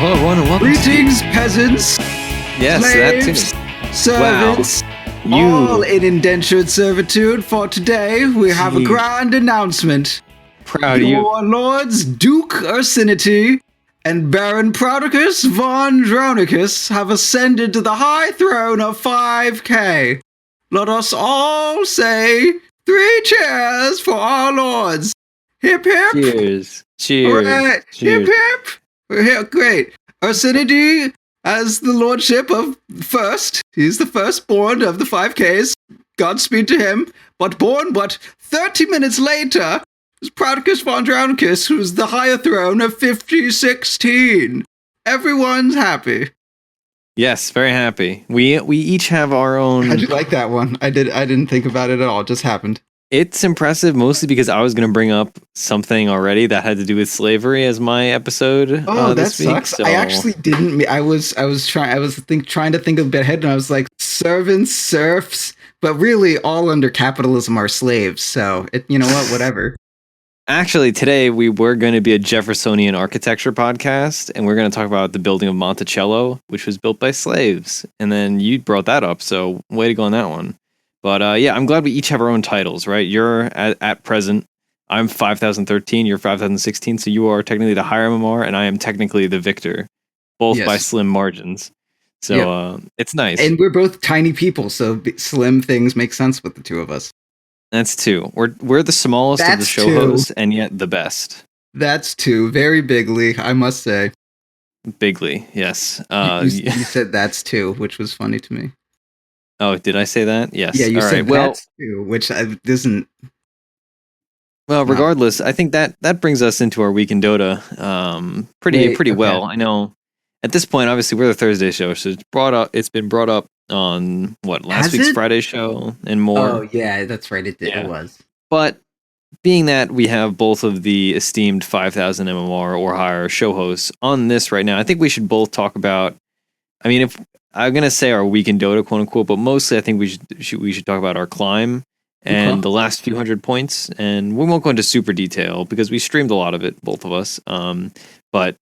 hello, and welcome. Greetings, peasants. Yes, slaves, servants, Wow. all in indentured servitude. For today, we have a Jeez. grand announcement. Proud of you. Your lords Duke Ursinity and Baron Prodicus von Dronicus have ascended to the high throne of 5K. Let us all say 3 cheers for our lords. Hip hip. Cheers. Cheers. Hooray. Cheers. Hip hip. Here, great. Ursinity has the lordship of first. He's the firstborn of the 5Ks. Godspeed to him. But born 30 minutes later was Prodicus von Dronicus, who's the higher throne of 5016. Everyone's happy. Yes, very happy. We each have our own. How'd you like that one? I didn't think about it at all. It just happened. It's impressive, mostly because I was going to bring up something already that had to do with slavery as my episode. Oh, that this week, sucks. so- I actually didn't. I was trying to think a bit ahead, and I was like, servants, serfs, but really, all under capitalism are slaves. So you know what? Whatever. Actually, today we were going to be a Jeffersonian architecture podcast, and we're going to talk about the building of Monticello, which was built by slaves. And then you brought that up, so way to go on that one. But yeah, I'm glad we each have our own titles, right? You're at present. I'm 5013, you're 5016, so you are technically the higher MMR, and I am technically the victor, both by Yes. slim margins. So it's nice. And we're both tiny people, so slim things make sense with the two of us. That's two. We're the smallest of the That's show two. hosts, and yet the best. That's two. Very bigly, I must say. Bigly, yes. You said that's two, which was funny to me. Oh, did I say that? Yes. Yeah, you All said right. Well, that's two, which isn't. Well, No. regardless, I think that brings us into our week in Dota pretty Wait, well. okay. I know at this point, obviously, we're the Thursday show, so it's been brought up on last Has week's it? Friday show and more. Oh yeah, that's right. It did. Yeah. It was. But being that we have both of the esteemed 5,000 MMR or higher show hosts on this right now, I think we should both talk about. I mean, if I'm gonna say our week in Dota, quote unquote, but mostly I think we should talk about our climb and Okay. the last few hundred points. And we won't go into super detail because we streamed a lot of it, both of us. But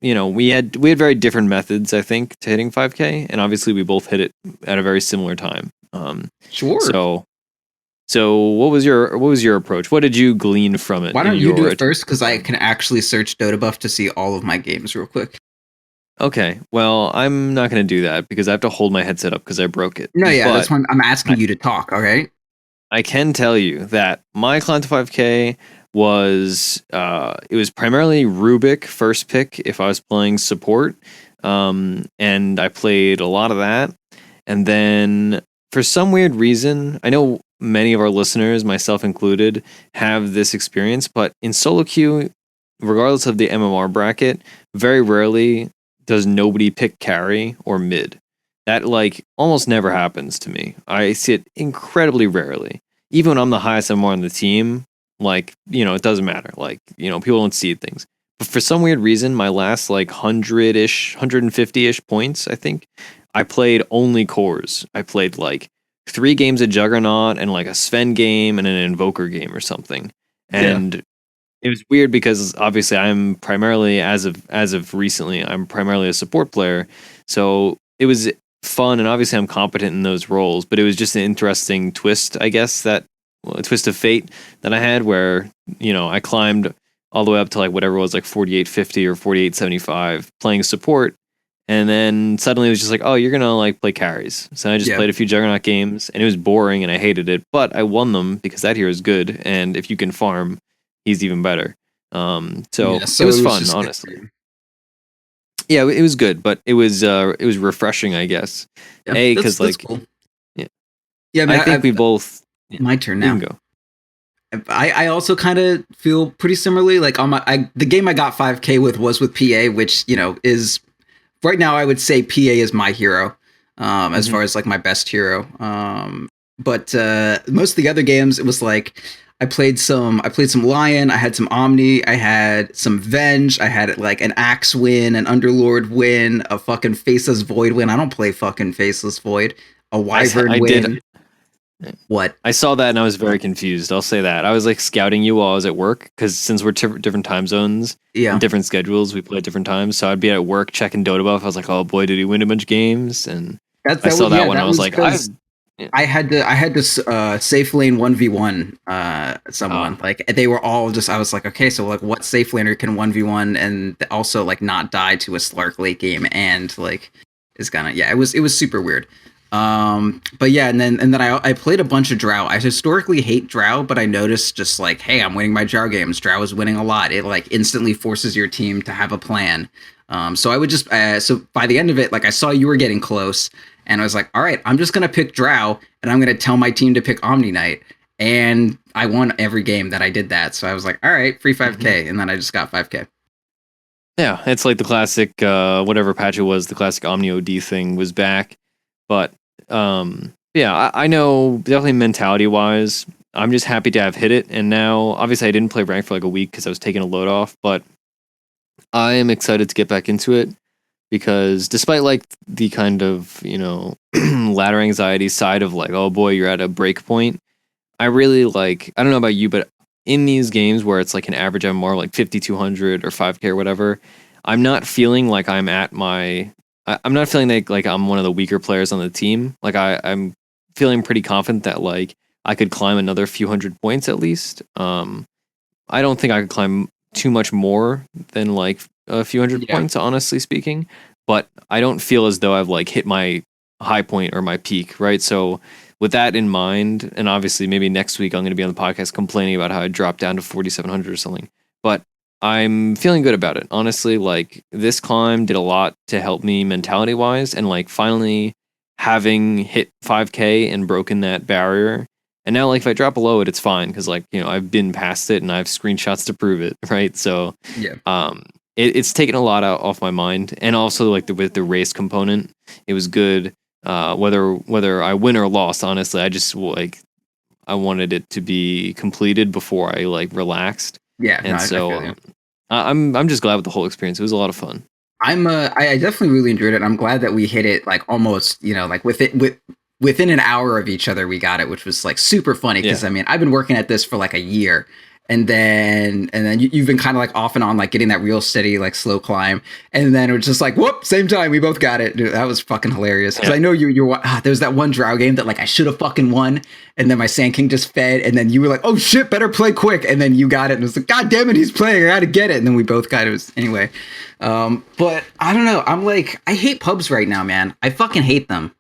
you know, we had very different methods, I think, to hitting 5K, and obviously we both hit it at a very similar time. Sure. So what was your approach? What did you glean from it? Why in don't you your do it first? Because I can actually search Dota Buff to see all of my games real quick. Okay, well, I'm not going to do that because I have to hold my headset up because I broke it. No, yeah, But that's why I'm asking you to talk. All right. I can tell you that my climb to 5K was it was primarily Rubik first pick if I was playing support, and I played a lot of that. And then for some weird reason, I know many of our listeners, myself included, have this experience, but in solo queue, regardless of the MMR bracket, very rarely does nobody pick carry or mid. That almost never happens to me. I see it incredibly rarely. Even when I'm the highest MMR on the team, it doesn't matter. People don't see things. But for some weird reason, my last 100-ish, 150-ish points, I think, I played only cores. I played 3 games of Juggernaut and a Sven game and an Invoker game or something. And it was weird because obviously I'm primarily, as of recently, I'm primarily a support player. So it was fun, and obviously I'm competent in those roles, but it was just an interesting twist, I guess, a twist of fate that I had where, I climbed all the way up to whatever it was, 4850 or 4875 playing support. And then suddenly it was just oh, you're going to play carries. So I just played a few Juggernaut games, and it was boring and I hated it, but I won them because that hero is good. And if you can farm, he's even better. So it was fun, honestly. Yeah, it was good, but it was refreshing, I guess. Yeah, Because that's cool. yeah, Yeah, I think we both. My turn You now. can go. I also kind of feel pretty similarly. The game I got 5K was with PA, which is right now I would say PA is my hero, as far as my best hero. But most of the other games, it was I played some Lion, I had some Omni, I had some Venge, I had an Axe win, an Underlord win, a fucking Faceless Void win. I don't play fucking Faceless Void. A Wyvern win. What? I saw that and I was very confused. I'll say that. I was like scouting you while I was at work because since we're different time zones Yeah. and different schedules, we play at different times. So I'd be at work checking Dota buff. I was like, oh boy, did he win a bunch of games? And I saw that one. I was like, I had to safe lane 1v1 someone. Like they were all just, I was like, okay, so like what safe laner can 1v1 and also like not die to a Slark late game and like is gonna, it was super weird. But yeah, and then I played a bunch of Drow. I historically hate Drow, but I noticed just like, hey, I'm winning my Drow games. Drow is winning a lot. It like instantly forces your team to have a plan. So I would just so by the end of it, like I saw you were getting close, and I was like, all right, I'm just gonna pick Drow, and I'm gonna tell my team to pick Omni Knight, and I won every game that I did that. So I was like, all right, free 5K, and then I just got 5K. Yeah, it's like the classic whatever patch it was, the classic Omni OD thing was back, but. Yeah, I know definitely mentality wise, I'm just happy to have hit it. And now, obviously, I didn't play rank for like a week because I was taking a load off, but I am excited to get back into it because despite like the kind of, ladder anxiety side of like, oh boy, you're at a break point, I really like, I don't know about you, but in these games where it's like an average MMR like 5,200 or 5K or whatever, I'm not feeling like I'm at my. I'm not feeling like I'm one of the weaker players on the team. Like I'm feeling pretty confident that like I could climb another few hundred points at least. I don't think I could climb too much more than like a few hundred points, honestly speaking. But I don't feel as though I've like hit my high point or my peak, right? So with that in mind, and obviously maybe next week I'm going to be on the podcast complaining about how I dropped down to 4,700 or something. But I'm feeling good about it. Honestly, like this climb did a lot to help me mentality wise and like finally having hit 5K and broken that barrier. And now like if I drop below it, it's fine because like, I've been past it and I have screenshots to prove it. Right. So it's taken a lot off my mind. And also like with the race component, it was good. Whether I win or lost, honestly, I just like I wanted it to be completed before I like relaxed. Yeah, and I'm just glad with the whole experience. It was a lot of fun. I definitely really enjoyed it. I'm glad that we hit it like almost, like within an hour of each other we got it, which was like super funny because I mean I've been working at this for like a year. And then you've been kind of like off and on, like getting that real steady, like slow climb. And then it was just like, whoop, same time. We both got it. Dude, that was fucking hilarious. Because I know there was that one Drow game that like I should have fucking won. And then my Sand King just fed. And then you were like, oh shit, better play quick. And then you got it. And it was like, God damn it, he's playing. I got to get it. And then we both got it. Anyway. But I don't know. I'm like, I hate pubs right now, man. I fucking hate them.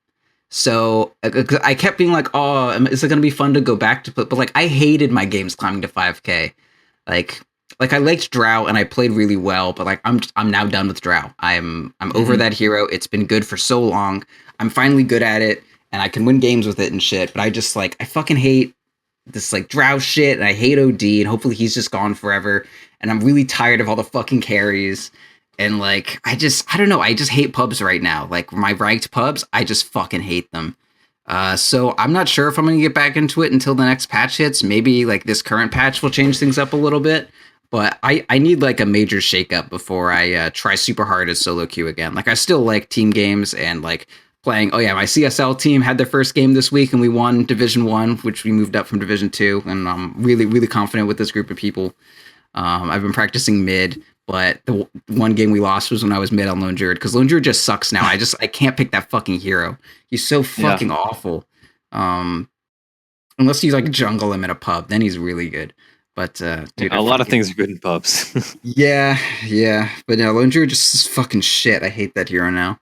So I kept being like, oh, is it going to be fun to go back to play? But like, I hated my games climbing to 5K. Like I liked Drow and I played really well, but like, I'm now done with Drow. I'm over that hero. It's been good for so long. I'm finally good at it and I can win games with it and shit. But I just like, I fucking hate this like Drow shit and I hate OD and hopefully he's just gone forever. And I'm really tired of all the fucking carries. And like, I don't know. I just hate pubs right now. Like my ranked pubs, I just fucking hate them. So I'm not sure if I'm going to get back into it until the next patch hits. Maybe like this current patch will change things up a little bit. But I need like a major shakeup before I try super hard as solo queue again. Like I still like team games and like playing. Oh yeah, my CSL team had their first game this week and we won Division 1, which we moved up from Division 2. And I'm really, really confident with this group of people. I've been practicing mid. But the one game we lost was when I was mid on Lone Druid because Lone Druid just sucks now. I can't pick that fucking hero. He's so fucking awful. Unless you like jungle him in a pub, then he's really good. But dude, a lot of things are good in pubs. yeah. But no, Lone Druid just is fucking shit. I hate that hero now.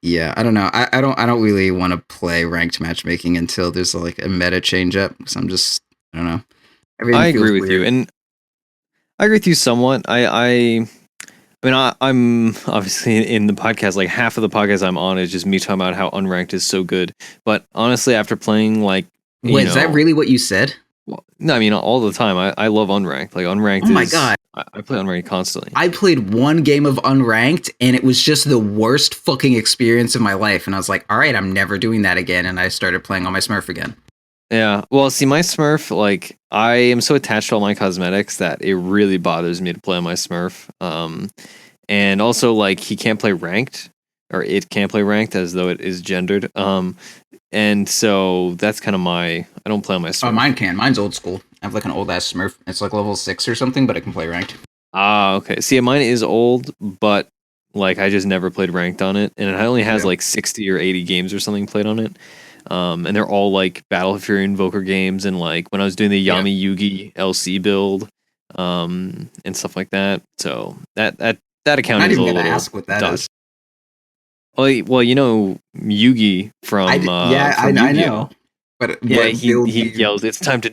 Yeah, I don't know. I don't really want to play ranked matchmaking until there's like a meta change up because I don't know. I agree with you and. I agree with you somewhat. I mean, I'm obviously in the podcast, like half of the podcast I'm on is just me talking about how unranked is so good. But honestly, after playing like... Wait, is that really what you said? Well, no, I mean, all the time. I love unranked. Like, unranked Oh my God. I play unranked constantly. I played one game of unranked, and it was just the worst fucking experience of my life. And I was like, all right, I'm never doing that again. And I started playing on my Smurf again. Yeah, well, see, my Smurf, like, I am so attached to all my cosmetics that it really bothers me to play on my Smurf. And also, like, he can't play ranked, or it can't play ranked as though it is gendered. And so that's kind of I don't play on my Smurf. Oh, mine can. Mine's old school. I have like an old ass Smurf. It's like level 6 or something, but I can play ranked. Ah, okay. See, mine is old, but like I just never played ranked on it, and it only has like 60 or 80 games or something played on it. And they're all like Battle Fury Invoker games, and like when I was doing the Yami Yugi LC build, and stuff like that. So that account is a little. Ask what that is. Well, you know Yugi from I know. But yeah, he yells, "It's time to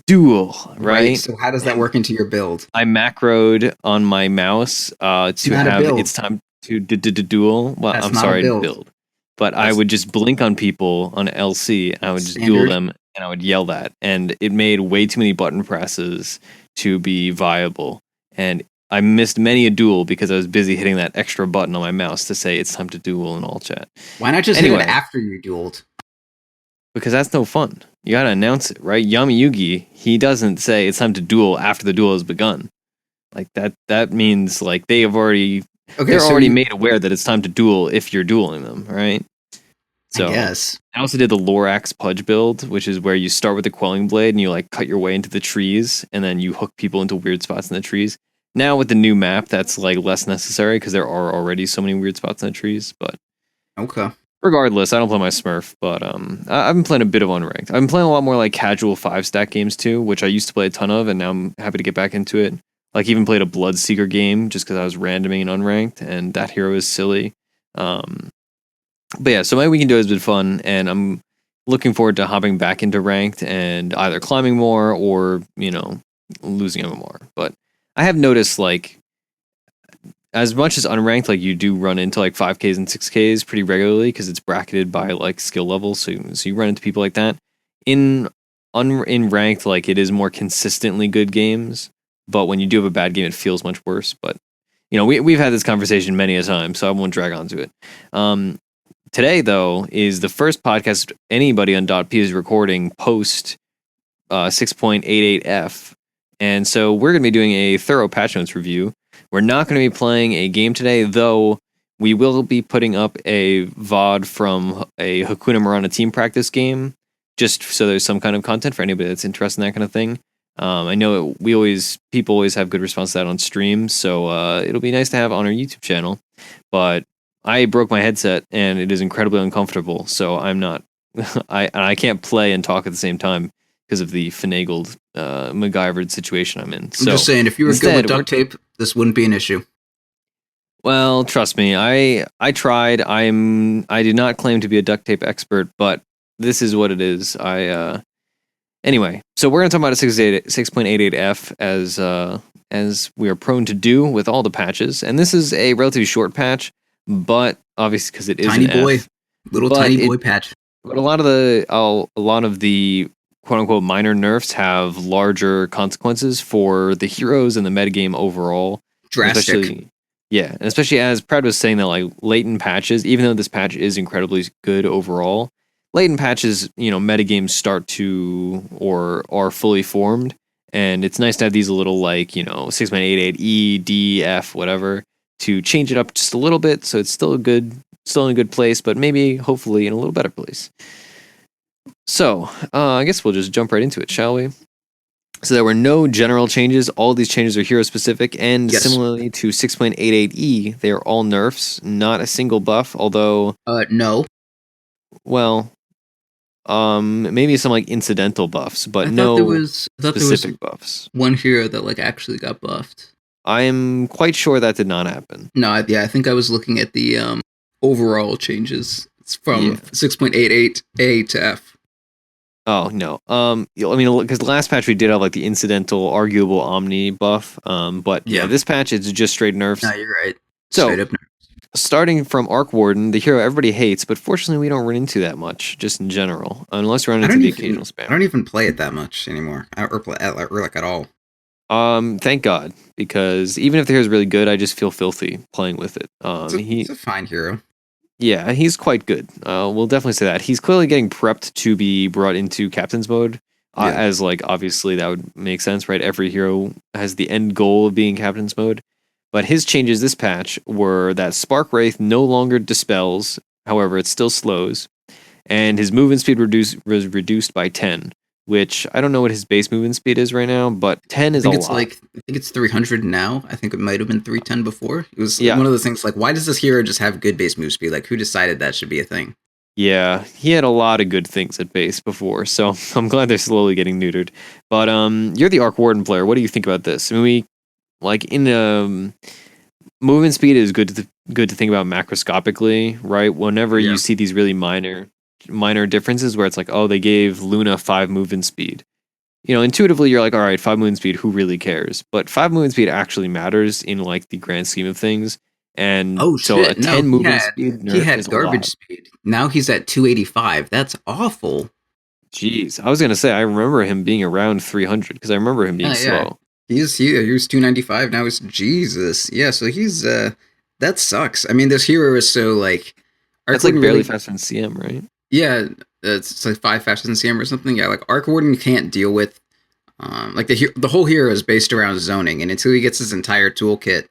duel!" Right? So how does that work into your build? I macroed on my mouse to have "It's time to duel." Well, I'm sorry, build. But I would just blink on people on LC, and I would just duel them, and I would yell that, and it made way too many button presses to be viable, and I missed many a duel because I was busy hitting that extra button on my mouse to say "It's time to duel" in all chat. Why not just hit it after you dueled? Because that's no fun. You gotta announce it, right? Yami Yugi, he doesn't say it's time to duel after the duel has begun. Like that means like they have already they're already made aware that it's time to duel if you're dueling them, right? So I also did the Lorax Pudge build, which is where you start with the Quelling Blade and you like cut your way into the trees and then you hook people into weird spots in the trees. Now with the new map, that's like less necessary because there are already so many weird spots in the trees, but regardless, I don't play my Smurf, but I've been playing a bit of unranked. I've been playing a lot more like casual 5-stack games too, which I used to play a ton of, and now I'm happy to get back into it. Like even played a Bloodseeker game just because I was randoming and unranked, and that hero is silly. But yeah, so my weekend has been fun, and I'm looking forward to hopping back into ranked and either climbing more or losing even more. But I have noticed like, as much as unranked, like you do run into like 5Ks and 6Ks pretty regularly because it's bracketed by like skill levels. So you run into people like that. In ranked, like it is more consistently good games. But when you do have a bad game, it feels much worse. But we've had this conversation many a time, so I won't drag on to it. Today, though, is the first podcast anybody on .p is recording post 6.88F. And so we're going to be doing a thorough patch notes review. We're not going to be playing a game today, though we will be putting up a VOD from a Hakuna Marana team practice game, just so there's some kind of content for anybody that's interested in that kind of thing. I know people always have good response to that on stream, so it'll be nice to have on our YouTube channel. But I broke my headset, and it is incredibly uncomfortable, so I'm not... I can't play and talk at the same time because of the finagled, MacGyvered situation I'm in. So I'm just saying, if you were good with duct tape, this wouldn't be an issue. Well, trust me, I tried. I do not claim to be a duct tape expert, but this is what it is. Anyway, so we're going to talk about a 6.88F as we are prone to do with all the patches, and this is a relatively short patch, but obviously because it is tiny boy patch. But a lot of the quote unquote minor nerfs have larger consequences for the heroes and the metagame overall. Drastic. Especially as Proud was saying that like latent patches, even though this patch is incredibly good overall, latent patches, metagames start to or are fully formed, and it's nice to have these little like 6.88E, D, F, whatever to change it up just a little bit, so it's still in a good place, but maybe hopefully in a little better place. So, I guess we'll just jump right into it, shall we? So there were no general changes. All these changes are hero-specific, and similarly to 6.88E, they are all nerfs, not a single buff, although... No. Well, maybe some, like, incidental buffs, but specific buffs. One hero that, like, actually got buffed. I'm quite sure that did not happen. No, I think I was looking at the overall changes. It's from 6.88A to F. Oh, no. I mean, because the last patch we did have, like, the incidental, arguable Omni buff. But, this patch is just straight nerfs. No, you're right. So, straight up nerfs. Starting from Arc Warden, the hero everybody hates, but fortunately we don't run into that much, just in general. Unless you run into the occasional spam. I don't even play it that much anymore. Or like at all. Thank God. Because even if the hero is really good, I just feel filthy playing with it. He's a fine hero. Yeah, he's quite good. We'll definitely say that. He's clearly getting prepped to be brought into Captain's Mode. As, like, obviously that would make sense, right? Every hero has the end goal of being Captain's Mode. But his changes this patch were that Spark Wraith no longer dispels, however, it still slows. and his movement speed was reduced by 10, which I don't know what his base movement speed is right now, but 10 is a lot. I think it's 300 now. I think it might have been 310 before. It was Yeah. one of those things like, why does this hero just have good base move speed? Like, who decided that should be a thing? Yeah, he had a lot of good things at base before, so I'm glad they're slowly getting neutered. But you're the Arc Warden player. What do you think about this? I mean, movement speed is good to think about macroscopically, right? Whenever you see these really minor differences where it's like, oh, they gave Luna 5 movement speed. Intuitively you're like, all right, 5 movement speed, who really cares? But 5 movement speed actually matters in like the grand scheme of things. And so a 10 movement speed nerf he had is garbage speed. Now he's at 285. That's awful. Jeez, I was gonna say I remember him being around 300 because I remember him being slow. He was 295. Now he's Jesus. Yeah, so he's that sucks. I mean, this hero is so like that's like barely faster than CM, right? Yeah, it's like 5 faster than CM or something. Yeah, like Arc Warden can't deal with like the whole hero is based around zoning, and until he gets his entire toolkit,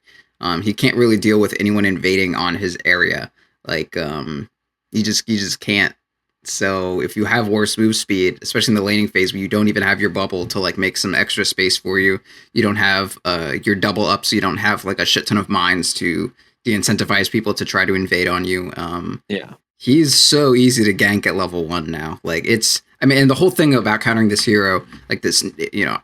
he can't really deal with anyone invading on his area. Like you just can't. So if you have worse move speed, especially in the laning phase where you don't even have your bubble to like make some extra space for you, you don't have your double up, so you don't have like a shit ton of mines to de-incentivize people to try to invade on you. He's so easy to gank at level 1 now. Like and the whole thing about countering this hero, like this,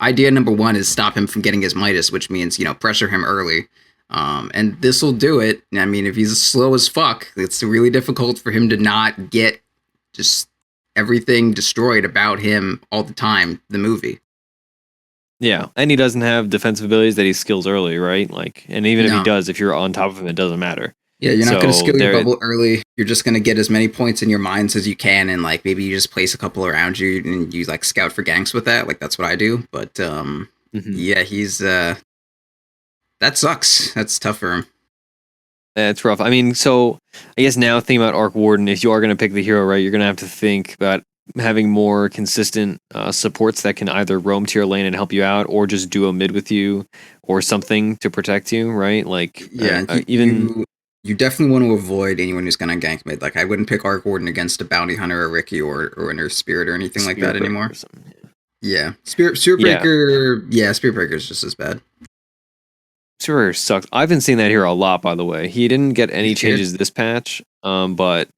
idea number 1 is stop him from getting his Midas, which means, pressure him early. And this will do it. I mean, if he's slow as fuck, it's really difficult for him to not get just everything destroyed about him all the time, the movie. Yeah, and he doesn't have defensive abilities that he skills early, right? Like, and even if he does, if you're on top of him, it doesn't matter. Yeah, you're not going to skill your bubble early. You're just going to get as many points in your mines as you can, and like maybe you just place a couple around you and you like scout for ganks with that. Like that's what I do. But yeah, he's that sucks. That's tough for him. It's rough. I mean, so I guess now thinking about Arc Warden, if you are going to pick the hero, right, you're going to have to think about having more consistent supports that can either roam to your lane and help you out, or just duo mid with you, or something to protect you, right? Like, you definitely want to avoid anyone who's going to gank mid. Like, I wouldn't pick Arc Warden against a Bounty Hunter, or Ricky, or an Earth Spirit, or anything like that anymore. Yeah, Spirit Breaker. Yeah, Spirit Breaker is just as bad. Spirit sucks. I've been seeing that hero a lot, by the way. He didn't get any changes this patch, but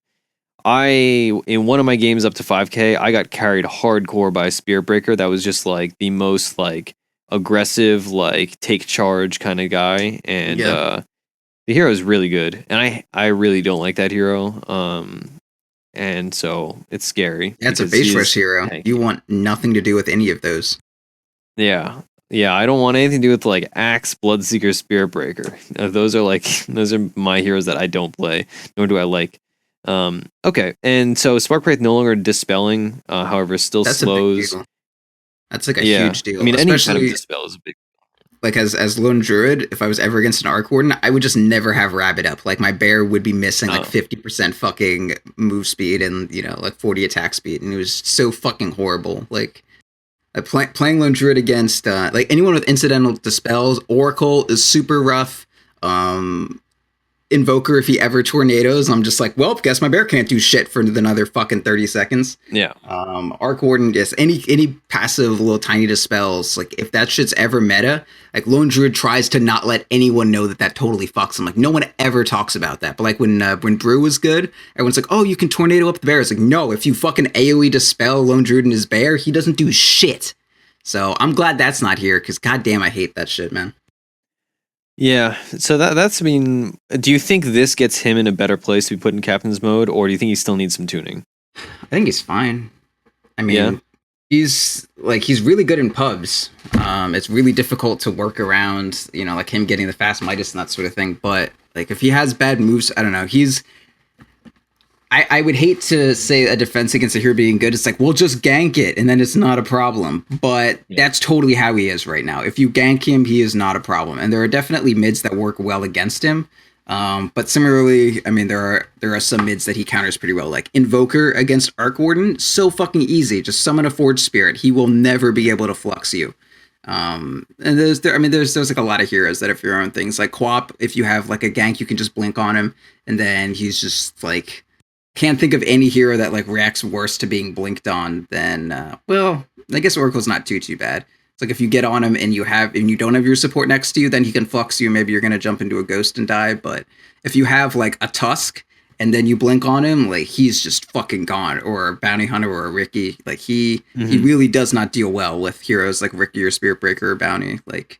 in one of my games up to 5K, I got carried hardcore by Spirit Breaker. That was just like the most like aggressive, like take charge kind of guy, and the hero is really good. And I really don't like that hero. And so it's scary. That's a base rush hero. You want nothing to do with any of those. Yeah. Yeah, I don't want anything to do with like Axe, Bloodseeker, Spirit Breaker. Those are my heroes that I don't play, nor do I like. Okay, and so Spark Wraith no longer dispelling, however, still slows. That's like a huge deal. I mean, any kind of dispel is a big. Like as Lone Druid, if I was ever against an Arc Warden, I would just never have Rabbit up. Like my bear would be missing like 50% fucking move speed and like 40 attack speed, and it was so fucking horrible. Like. Playing Lone Druid against like anyone with incidental dispels, Oracle is super rough. Invoker, if he ever tornadoes, I'm just like, well, guess my bear can't do shit for another fucking 30 seconds. Yeah. Arc Warden, yes, any passive little tiny dispels, like if that shit's ever meta, like Lone Druid tries to not let anyone know that totally fucks him. Like no one ever talks about that. But like when Brew was good, everyone's like, oh, you can tornado up the bear. It's like, no, if you fucking AoE dispel Lone Druid and his bear, he doesn't do shit. So I'm glad that's not here, because goddamn, I hate that shit, man. Yeah, so that's, I mean, do you think this gets him in a better place to be put in captain's mode, or do you think he still needs some tuning? I think he's fine. I mean, he's really good in pubs. It's really difficult to work around, like him getting the fast Midas and that sort of thing. But like if he has bad moves, I don't know. I would hate to say a defense against a hero being good. It's like, we'll just gank it, and then it's not a problem. But that's totally how he is right now. If you gank him, he is not a problem. And there are definitely mids that work well against him. But similarly, I mean, there are some mids that he counters pretty well. Like Invoker against Arc Warden, so fucking easy. Just summon a Forge Spirit. He will never be able to flux you. And there's like a lot of heroes that have your own things. Like Quap, if you have like a gank, you can just blink on him, and then he's just like... can't think of any hero that like reacts worse to being blinked on than well, I guess Oracle's not too bad. It's like if you get on him and you don't have your support next to you, then he can flux you. Maybe you're gonna jump into a ghost and die. But if you have like a Tusk and then you blink on him, like he's just fucking gone. Or a Bounty Hunter or a Ricky. Like he really does not deal well with heroes like Ricky or Spirit Breaker or Bounty. Like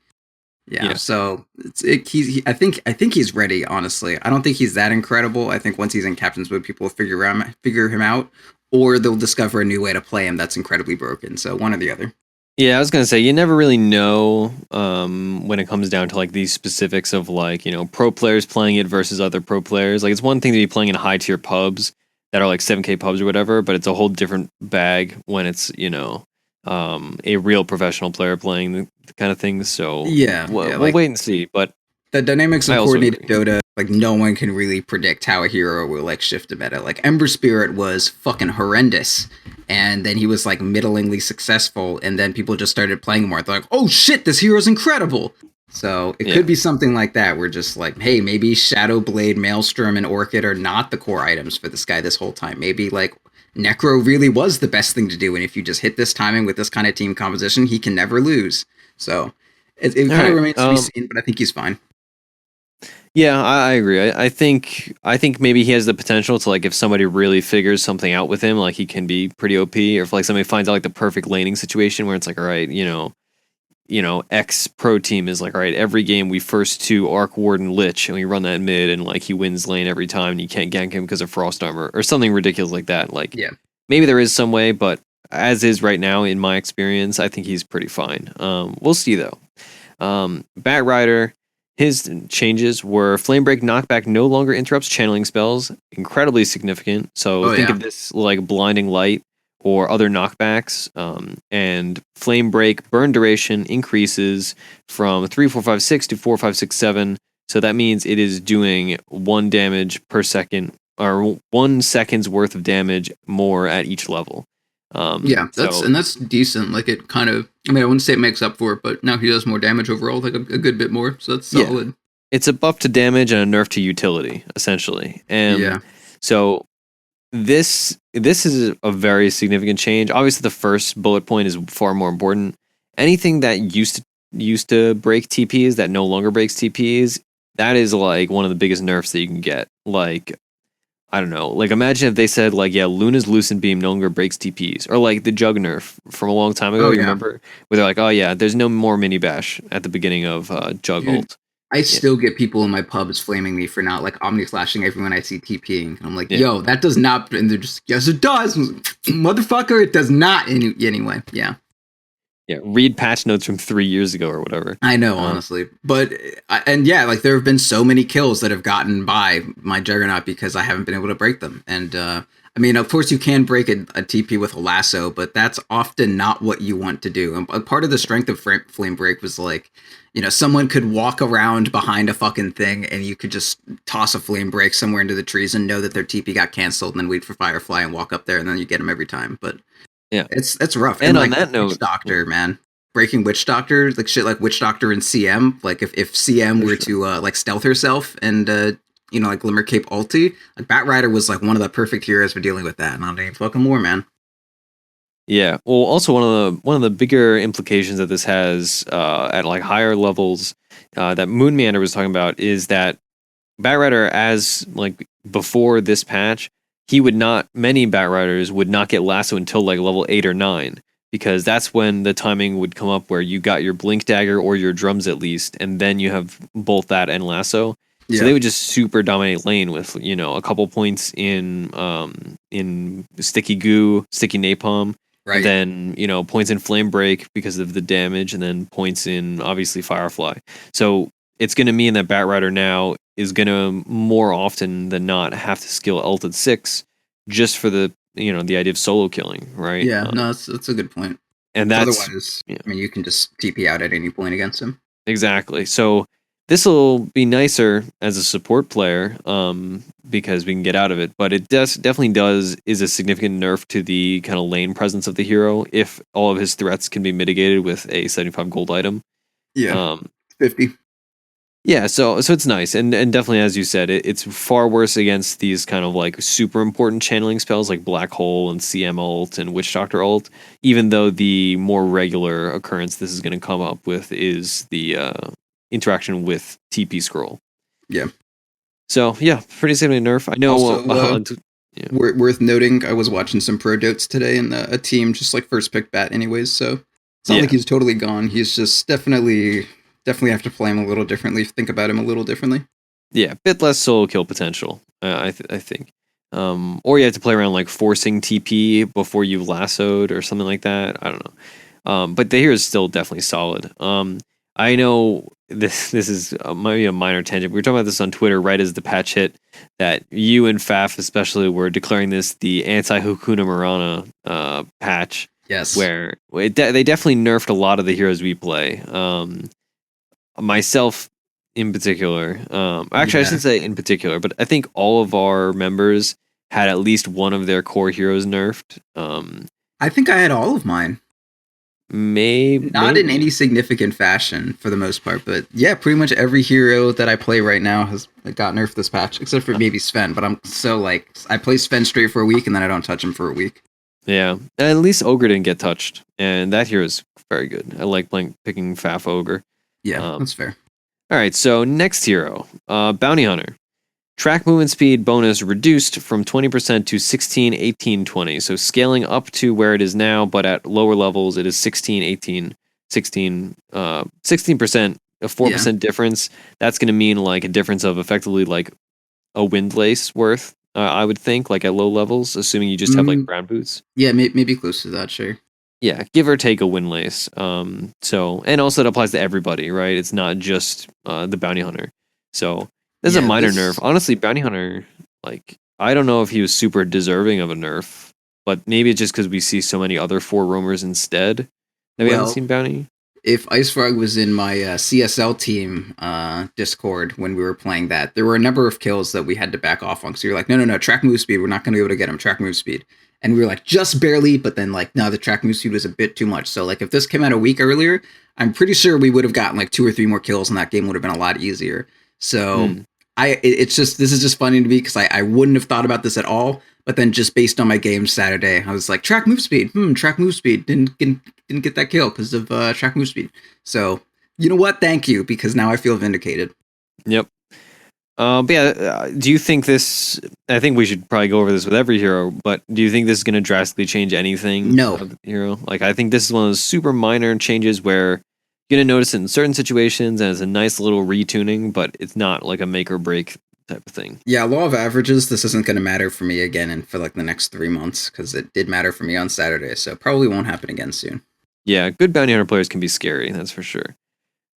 yeah. So I think he's ready. Honestly, I don't think he's that incredible. I think once he's in Captain's Mode, people will figure him out, or they'll discover a new way to play him that's incredibly broken. So one or the other. Yeah, I was gonna say you never really know when it comes down to like these specifics of like pro players playing it versus other pro players. Like it's one thing to be playing in high tier pubs that are like 7K pubs or whatever, but it's a whole different bag when it's a real professional player playing the kind of thing. So we'll wait and see. But the dynamics of coordinated Dota, like no one can really predict how a hero will like shift the meta. Like Ember Spirit was fucking horrendous, and then he was like middlingly successful, and then people just started playing more. They're like, oh shit, this hero's incredible. So it could be something like that. We're just like, hey, maybe Shadow Blade, Maelstrom, and Orchid are not the core items for this guy this whole time. Maybe like Necro really was the best thing to do, and if you just hit this timing with this kind of team composition, he can never lose. So it kind of remains to be seen, but I think he's fine. Yeah, I agree. I think maybe he has the potential to like if somebody really figures something out with him, like he can be pretty OP, or if like somebody finds out like the perfect laning situation where it's like, all right, X pro team is like, all right, every game we first to Arc Warden Lich and we run that mid and like he wins lane every time and you can't gank him because of Frost Armor or something ridiculous like that. Like maybe there is some way, but as is right now in my experience, I think he's pretty fine. We'll see though. Bat Rider, his changes were Flame Break knockback no longer interrupts channeling spells, incredibly significant. So think of this like Blinding Light or other knockbacks, and Flame Break burn duration increases from 3, 4, 5, 6 to 4, 5, 6, 7. So that means it is doing 1 damage per second, or 1 second's worth of damage more at each level. That's decent. Like it kind of, I mean, I wouldn't say it makes up for it, but now he does more damage overall, like a good bit more. So that's solid. Yeah. It's a buff to damage and a nerf to utility, essentially. And so this is a very significant change. Obviously, the first bullet point is far more important. Anything that used to break TPs that no longer breaks TPs, that is like one of the biggest nerfs that you can get. Like, I don't know. Like, imagine if they said, like, Luna's Lucent Beam no longer breaks TPs. Or, like, the Jug nerf from a long time ago, you remember? Where they're like, oh, yeah, there's no more mini bash at the beginning of Jug ult. I still get people in my pubs flaming me for not, like, Omni-flashing everyone I see TPing. And I'm like, yo, that does not... And they're just, yes, it does. Motherfucker, it does not anyway. Yeah. Yeah, read patch notes from 3 years ago or whatever. I know, honestly. But, like, there have been so many kills that have gotten by my Juggernaut because I haven't been able to break them. And, I mean, of course you can break a TP with a lasso, but that's often not what you want to do. And part of the strength of Flame Break was, like, someone could walk around behind a fucking thing and you could just toss a Flame Break somewhere into the trees and know that their TP got canceled and then wait for Firefly and walk up there and then you get them every time. But... yeah, it's rough. And on like, that note, Witch Doctor, man, breaking Witch Doctor, like shit, like Witch Doctor and CM. Like if CM were to like stealth herself and like Glimmer Cape ulti, like Bat Rider was like one of the perfect heroes for dealing with that. And I'm even fucking more, man. Yeah. Well, also one of the bigger implications that this has at like higher levels that Moon Meander was talking about is that Bat Rider, as like before this patch, many Bat Riders would not get lasso until like level 8 or 9, because that's when the timing would come up where you got your Blink Dagger or your drums at least, and then you have both that and lasso. Yeah. So they would just super dominate lane with, a couple points in sticky goo, sticky napalm, right? Then, points in flame break because of the damage, and then points in obviously Firefly. So it's going to mean that Bat Rider now is going to more often than not have to skill ult at 6 just for the the idea of solo killing, right? Yeah, no, that's a good point. And that's otherwise, I mean, you can just TP out at any point against him. Exactly. So this will be nicer as a support player because we can get out of it, but it definitely is a significant nerf to the kind of lane presence of the hero if all of his threats can be mitigated with a 75 gold item. Yeah, 50. Yeah, so it's nice, and definitely, as you said, it's far worse against these kind of like super important channeling spells like Black Hole and CM ult and Witch Doctor ult. Even though the more regular occurrence this is going to come up with is the interaction with TP Scroll. Yeah. So yeah, pretty significant nerf. I know. Also, worth noting, I was watching some pro dotes today, and a team just like first pick bat, anyways. So it's not like he's totally gone. He's just definitely have to play him a little differently. Think about him a little differently. Yeah, a bit less solo kill potential. I think. Or you have to play around like forcing TP before you've lassoed or something like that. I don't know. But the hero is still definitely solid. I know this is maybe a minor tangent. We were talking about this on Twitter right as the patch hit, that you and Faf especially were declaring this the anti-Hakuna Marana patch. Yes. Where they definitely nerfed a lot of the heroes we play. Myself in particular. Actually, I shouldn't say in particular, but I think all of our members had at least one of their core heroes nerfed. I think I had all of mine. Maybe not in any significant fashion for the most part, but yeah, pretty much every hero that I play right now has got nerfed this patch, except for maybe Sven. But I'm so like, I play Sven straight for a week and then I don't touch him for a week. Yeah, at least Ogre didn't get touched, and that hero is very good. I like picking Faf Ogre. Yeah, that's fair. All right, so next hero, Bounty Hunter. Track movement speed bonus reduced from 20% to 16, 18, 20. So scaling up to where it is now, but at lower levels, it is 16, 18, 16, 16%, a 4% difference. That's going to mean like a difference of effectively like a windlace worth, I would think, like at low levels, assuming you just have like brown boots. Yeah, maybe close to that, sure. Yeah, give or take a windlace. So, and also it applies to everybody, right? It's not just the Bounty Hunter. So this is a minor nerf. Honestly, Bounty Hunter, like, I don't know if he was super deserving of a nerf, but maybe it's just because we see so many other 4 roamers instead that we haven't seen Bounty. If Ice Frog was in my CSL team Discord when we were playing that, there were a number of kills that we had to back off on. So you're like, no, track move speed. We're not going to be able to get him. Track move speed. And we were like, just barely. But then like, no, the track move speed was a bit too much. So like, if this came out a week earlier, I'm pretty sure we would have gotten like 2 or 3 more kills and that game would have been a lot easier. So this is just funny to me because I wouldn't have thought about this at all. But then just based on my game Saturday, I was like, track move speed. Track move speed. Didn't get that kill because of track move speed. So, you know what? Thank you, because now I feel vindicated. Yep. But yeah, do you think this... I think we should probably go over this with every hero, but do you think this is going to drastically change anything? No. Of the hero? Like, I think this is one of those super minor changes where you're going to notice it in certain situations and it's a nice little retuning, but it's not like a make or break type of thing. Yeah, law of averages, this isn't going to matter for me again and for like the next 3 months, because it did matter for me on Saturday, so probably won't happen again soon. Yeah, good Bounty Hunter players can be scary, that's for sure.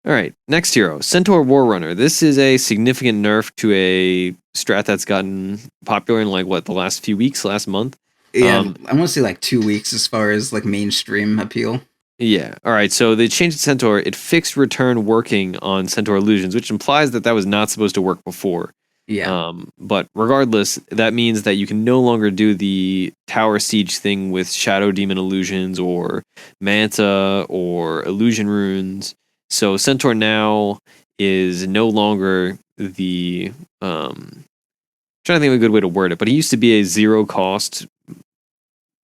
All right, next hero, Centaur Warrunner. This is a significant nerf to a strat that's gotten popular in like the last few weeks, last month. Yeah, I want to say like 2 weeks as far as like mainstream appeal. Yeah. All right. So they changed Centaur. It fixed return working on Centaur Illusions, which implies that was not supposed to work before. Yeah. But regardless, that means that you can no longer do the tower siege thing with Shadow Demon Illusions or Manta or Illusion Runes. So Centaur now is no longer the trying to think of a good way to word it, but he used to be a 0 cost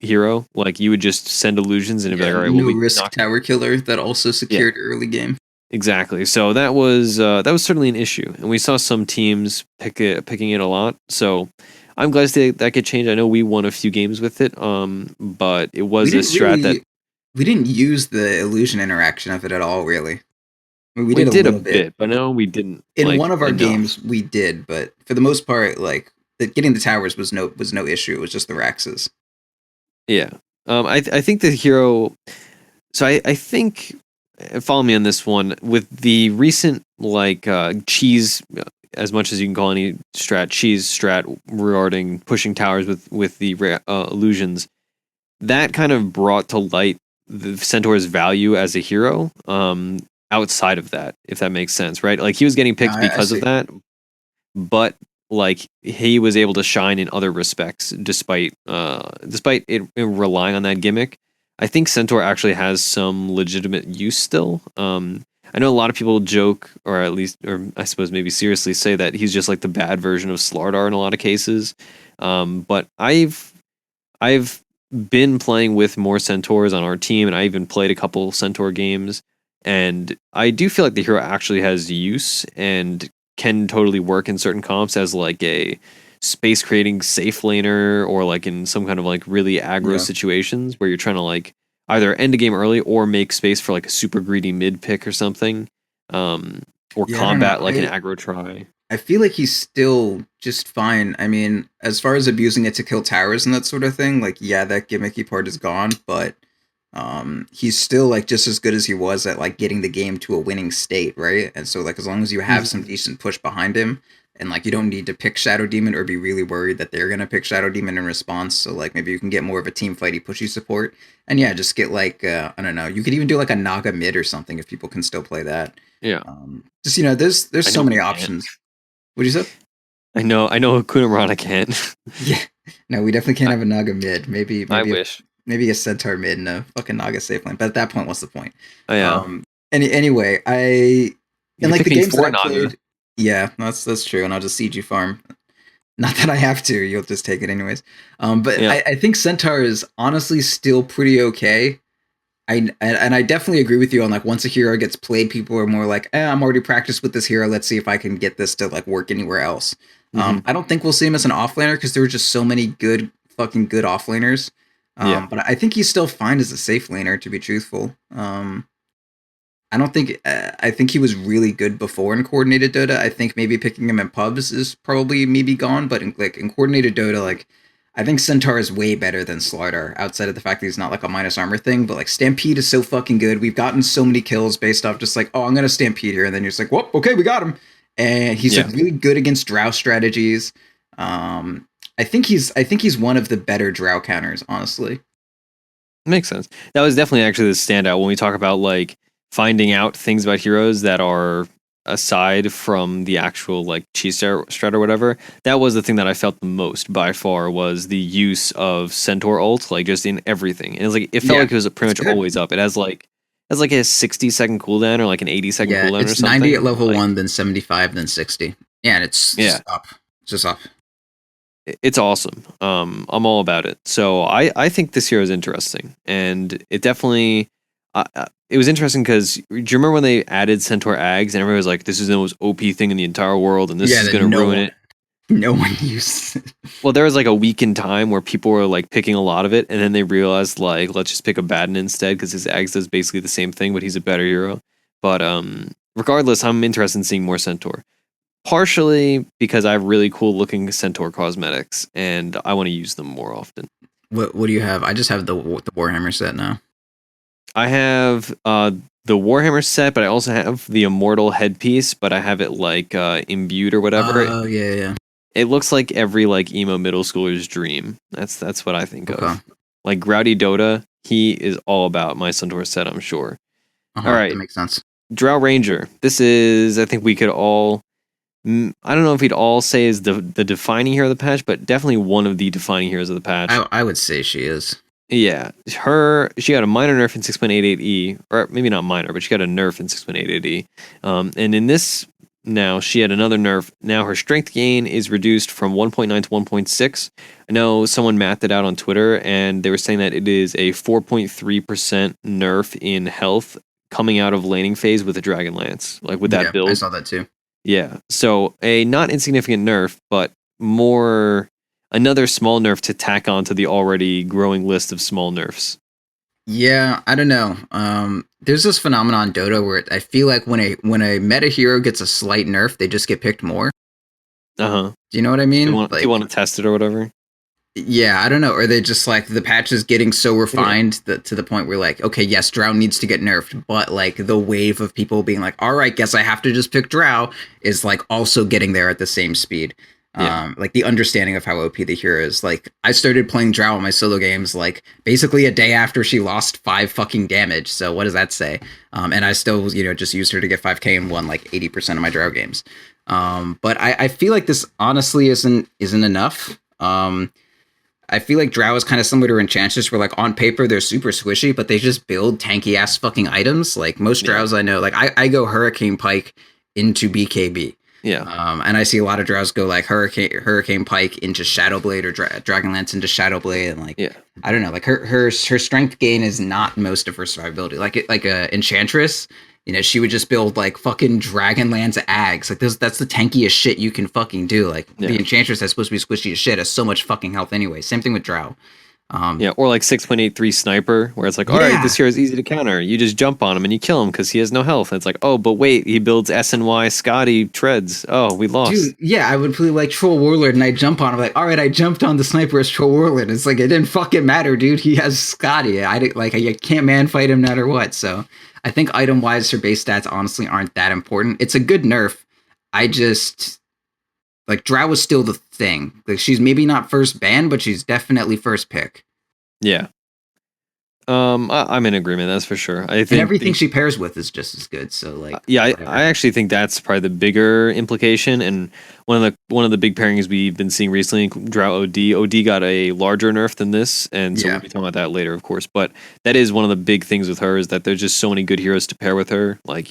hero. Like you would just send illusions and it'd be like, all right, we'll risk tower killer that also secured early game. Exactly. So that was certainly an issue, and we saw some teams picking it a lot. So I'm glad that could change. I know we won a few games with it, but it was a strat that we didn't use the illusion interaction of it at all, really. I mean, we did a bit, but no, we didn't. In one of our games, we did, but for the most part, like getting the towers was no issue. It was just the Raxes. Yeah. I think the hero. So I think. Follow me on this one. With the recent cheese, as much as you can call any cheese strat regarding pushing towers with the illusions, that kind of brought to light the Centaur's value as a hero. Outside of that, if that makes sense, right? Like he was getting picked because of that, but like he was able to shine in other respects despite it relying on that gimmick. I think Centaur actually has some legitimate use still. I know a lot of people joke, or at least, or I suppose maybe seriously say that he's just like the bad version of Slardar in a lot of cases. But I've been playing with more centaurs on our team, and I even played a couple centaur games, and I do feel like the hero actually has use and can totally work in certain comps as like a space creating safe laner, or like in some kind of like really aggro situations where you're trying to like either end a game early or make space for like a super greedy mid pick or something, or combat like an aggro try. I feel like he's still just fine. I mean, as far as abusing it to kill towers and that sort of thing, like, yeah, that gimmicky part is gone, but he's still like just as good as he was at like getting the game to a winning state, right? And so like as long as you have some decent push behind him, and like you don't need to pick Shadow Demon or be really worried that they're gonna pick Shadow Demon in response. So like maybe you can get more of a team fighty pushy support, and yeah, just get like I don't know. You could even do like a Naga mid or something if people can still play that. Yeah. Just there's so many options. What'd you say? I know Kunarana can. Yeah. No, we definitely can't have a Naga mid. Maybe I wish. Maybe a Centaur mid and a fucking Naga safe lane. But at that point, what's the point? Oh yeah. Anyway, and like the games that I Naga. played. Yeah, that's true, and I'll just siege you farm. Not that I have to, you'll just take it anyways. But yeah. I think Centaur is honestly still pretty okay. I definitely agree with you on like once a hero gets played, people are more like, I'm already practiced with this hero. Let's see if I can get this to like work anywhere else. I don't think we'll see him as an offlaner because there were just so many fucking good offlaners. But I think he's still fine as a safe laner, to be truthful. I don't think I think he was really good before in coordinated Dota. I think maybe picking him in pubs is probably maybe gone, but in coordinated Dota, like I think Centaur is way better than Slardar, outside of the fact that he's not like a minus armor thing. But like Stampede is so fucking good. We've gotten so many kills based off just like, oh, I'm gonna Stampede here, and then you're just like, whoop, okay, we got him. And he's like really good against Drow strategies. I think he's one of the better Drow counters, honestly. Makes sense. That was definitely actually the standout when we talk about like finding out things about heroes that are aside from the actual like cheese strat or whatever. That was the thing that I felt the most by far, was the use of Centaur ult, like just in everything. And it felt like it was pretty much always up. It has like a 60-second cooldown or like an 80-second cooldown or something. It's 90 at level 1, then 75, then 60. Yeah, and it's just up. It's just up. It's awesome. I'm all about it. So I think this hero is interesting, and it definitely it was interesting because do you remember when they added Centaur Ags and everybody was like, "This is the most OP thing in the entire world, and this is going to ruin it." No one used it. Well, there was like a week in time where people were like picking a lot of it, and then they realized like, let's just pick a Baden instead because his Ags does basically the same thing, but he's a better hero. But regardless, I'm interested in seeing more Centaur. Partially because I have really cool looking Centaur cosmetics, and I want to use them more often. What do you have? I just have the Warhammer set now. I have the Warhammer set, but I also have the Immortal headpiece, but I have it like imbued or whatever. Oh yeah. It looks like every like emo middle schooler's dream. That's what I think of. Like Growdy Dota, he is all about my Centaur set, I'm sure. All right, that makes sense. Drow Ranger. This is, I think we could all. I don't know if we'd all say is the defining hero of the patch, but definitely one of the defining heroes of the patch. I would say she is. Yeah, she got a minor nerf in 6.88E, or maybe not minor, but she got a nerf in 6.88E. And in this now, she had another nerf. Now her strength gain is reduced from 1.9 to 1.6. I know someone mathed it out on Twitter, and they were saying that it is a 4.3% nerf in health coming out of laning phase with a Dragon Lance, like with that build. I saw that too. Yeah, so a not insignificant nerf, but another small nerf to tack on to the already growing list of small nerfs. Yeah, I don't know. There's this phenomenon in Dota where I feel like when a meta hero gets a slight nerf, they just get picked more. Do you know what I mean? Do you want to test it or whatever? Yeah, I don't know. Or they just like the patch is getting so refined to the point where like, okay, yes, Drow needs to get nerfed, but like the wave of people being like, all right, guess I have to just pick Drow is like also getting there at the same speed. Like the understanding of how OP the hero is. Like I started playing Drow in my solo games like basically a day after she lost 5 fucking damage. So what does that say? And I still, just used her to get 5k and won like 80% of my Drow games. But I feel like this honestly isn't enough. I feel like Drow is kind of similar to Enchantress, where like on paper they're super squishy, but they just build tanky ass fucking items. Like most Drows I know, like I go Hurricane Pike into BKB. Yeah. And I see a lot of Drows go like Hurricane Pike into Shadowblade or Dragonlance into Shadowblade, and like I don't know, like her strength gain is not most of her survivability. Like a Enchantress, you know, she would just build like fucking Dragonlance Ags. Like that's the tankiest shit you can fucking do. Like the Enchantress that's supposed to be squishy as shit has so much fucking health anyway. Same thing with Drow. Or like 6.83 sniper, where it's like, all right, this hero is easy to counter. You just jump on him and you kill him because he has no health. And it's like, oh, but wait, he builds SNY Scotty treads. Oh, we lost. Dude, yeah, I would play like Troll Warlord and I jump on him. Like, all right, I jumped on the sniper as Troll Warlord. It's like, it didn't fucking matter, dude. He has Scotty. I can't man fight him no matter what. So I think item wise, her base stats honestly aren't that important. It's a good nerf. I just like Drow was still the thing. Like she's maybe not first ban, but she's definitely first pick. Yeah. I'm in agreement. That's for sure. I think and everything she pairs with is just as good. So like, I actually think that's probably the bigger implication. And one of the big pairings we've been seeing recently, Drow OD. OD got a larger nerf than this, and so we'll be talking about that later, of course. But that is one of the big things with her is that there's just so many good heroes to pair with her. Like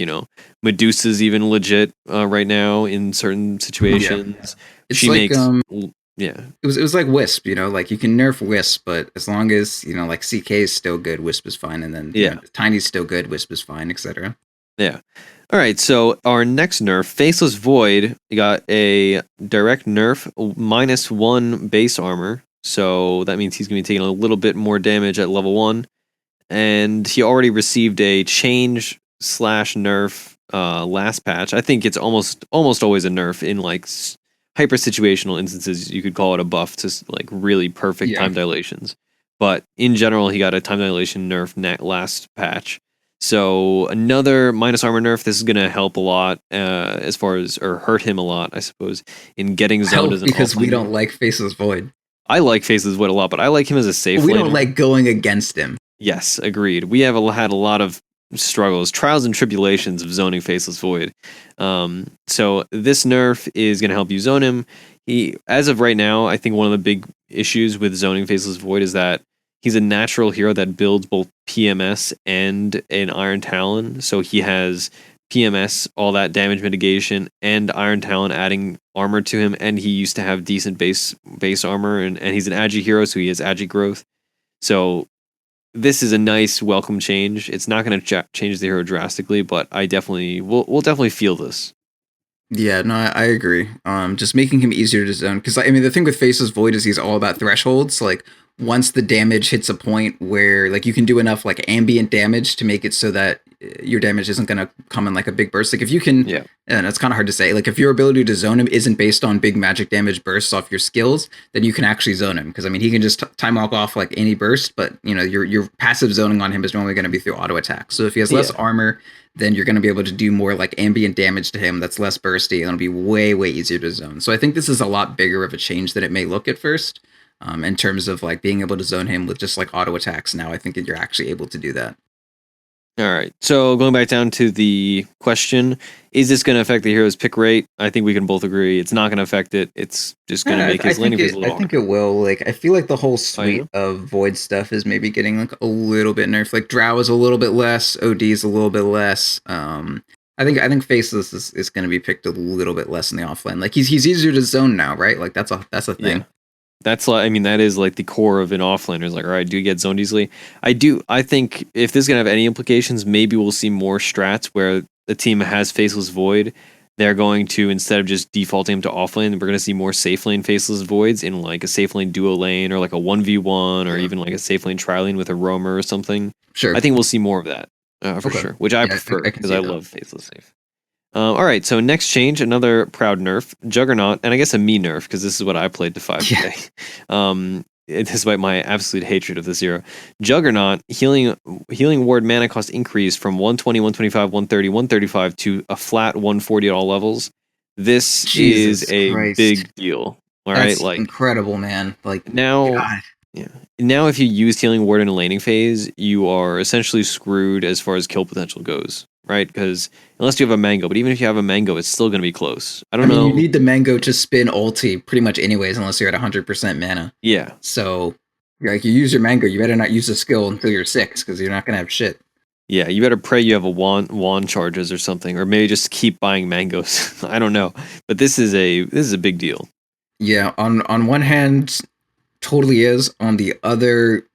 Medusa's even legit right now in certain situations. Yeah. It's she like, makes. Yeah, it was like Wisp, like you can nerf Wisp, but as long as like CK is still good, Wisp is fine, and then Tiny's still good, Wisp is fine, etc. Yeah. All right, so our next nerf, Faceless Void, got a direct nerf, -1 base armor, so that means he's gonna be taking a little bit more damage at level 1, and he already received a change/nerf last patch. I think it's almost always a nerf in like hyper situational instances. You could call it a buff to like really perfect time dilations, but in general he got a time dilation nerf last patch, so another minus armor nerf. This is going to help a lot as far as, or hurt him a lot, I suppose, in getting zoned as an because we don't like Faceless Void. I like Faceless Void a lot, but I like him as a safe we laner. Don't like going against him. Yes, agreed. We have had a lot of struggles, trials and tribulations of zoning Faceless Void. So this nerf is going to help you zone him. He, as of right now, I think one of the big issues with zoning Faceless Void is that he's a natural hero that builds both PMS and an Iron Talon. So he has PMS, all that damage mitigation, and Iron Talon adding armor to him, and he used to have decent base armor, and he's an agi hero, so he has agi growth. So this is a nice welcome change. It's not going to change the hero drastically, but we'll definitely feel this. Yeah, no, I agree. Just making him easier to zone, because I mean the thing with Faceless Void is he's all about thresholds. Like once the damage hits a point where like you can do enough like ambient damage to make it so that your damage isn't going to come in like a big burst. Like if you can, and it's kind of hard to say, like if your ability to zone him isn't based on big magic damage bursts off your skills, then you can actually zone him. Because I mean, he can just time walk off like any burst, but your passive zoning on him is normally going to be through auto attack. So if he has less armor, then you're going to be able to do more like ambient damage to him that's less bursty, and it'll be way, way easier to zone. So I think this is a lot bigger of a change than it may look at first, in terms of like being able to zone him with just like auto attacks. Now I think that you're actually able to do that. All right, so going back down to the question, is this going to affect the hero's pick rate? I think we can both agree it's not going to affect it. It's just going to make his laning phase a little I think it will. Like, I feel like the whole suite of Void stuff is maybe getting like a little bit nerfed. Like Drow is a little bit less, OD is a little bit less. I think Faceless is going to be picked a little bit less in the offline. Like he's easier to zone now, right? Like that's a thing. Yeah. That's like, I mean, that is like the core of an offlaner. Is like, all right, do you get zoned easily? I think if this is gonna have any implications, maybe we'll see more strats where the team has Faceless Void. They're going to, instead of just defaulting him to offlane, we're gonna see more safe lane Faceless Voids in like a safe lane duo lane, or like a 1v1, or even like a safe lane tri lane with a roamer or something. Sure. I think we'll see more of that for sure, which I prefer because I love Faceless Safe. All right, so next change, another Proud nerf, Juggernaut, and I guess a me nerf, because this is what I played to 5k. Despite my absolute hatred of this hero. Juggernaut, healing ward mana cost increase from 120, 125, 130, 135 to a flat 140 at all levels. This is a big deal. All right, like incredible, man. Like now, God. Yeah. Now, if you use Healing Ward in a laning phase, you are essentially screwed as far as kill potential goes, right? Because unless you have a mango, but even if you have a mango, it's still going to be close. I don't know. You need the mango to spin ulti pretty much anyways, unless you're at 100% mana. Yeah. So, like, you use your mango, you better not use the skill until you're 6, because you're not going to have shit. Yeah, you better pray you have a wand charges or something, or maybe just keep buying mangoes. I don't know, but this is a big deal. Yeah, on one hand, totally is. On the other,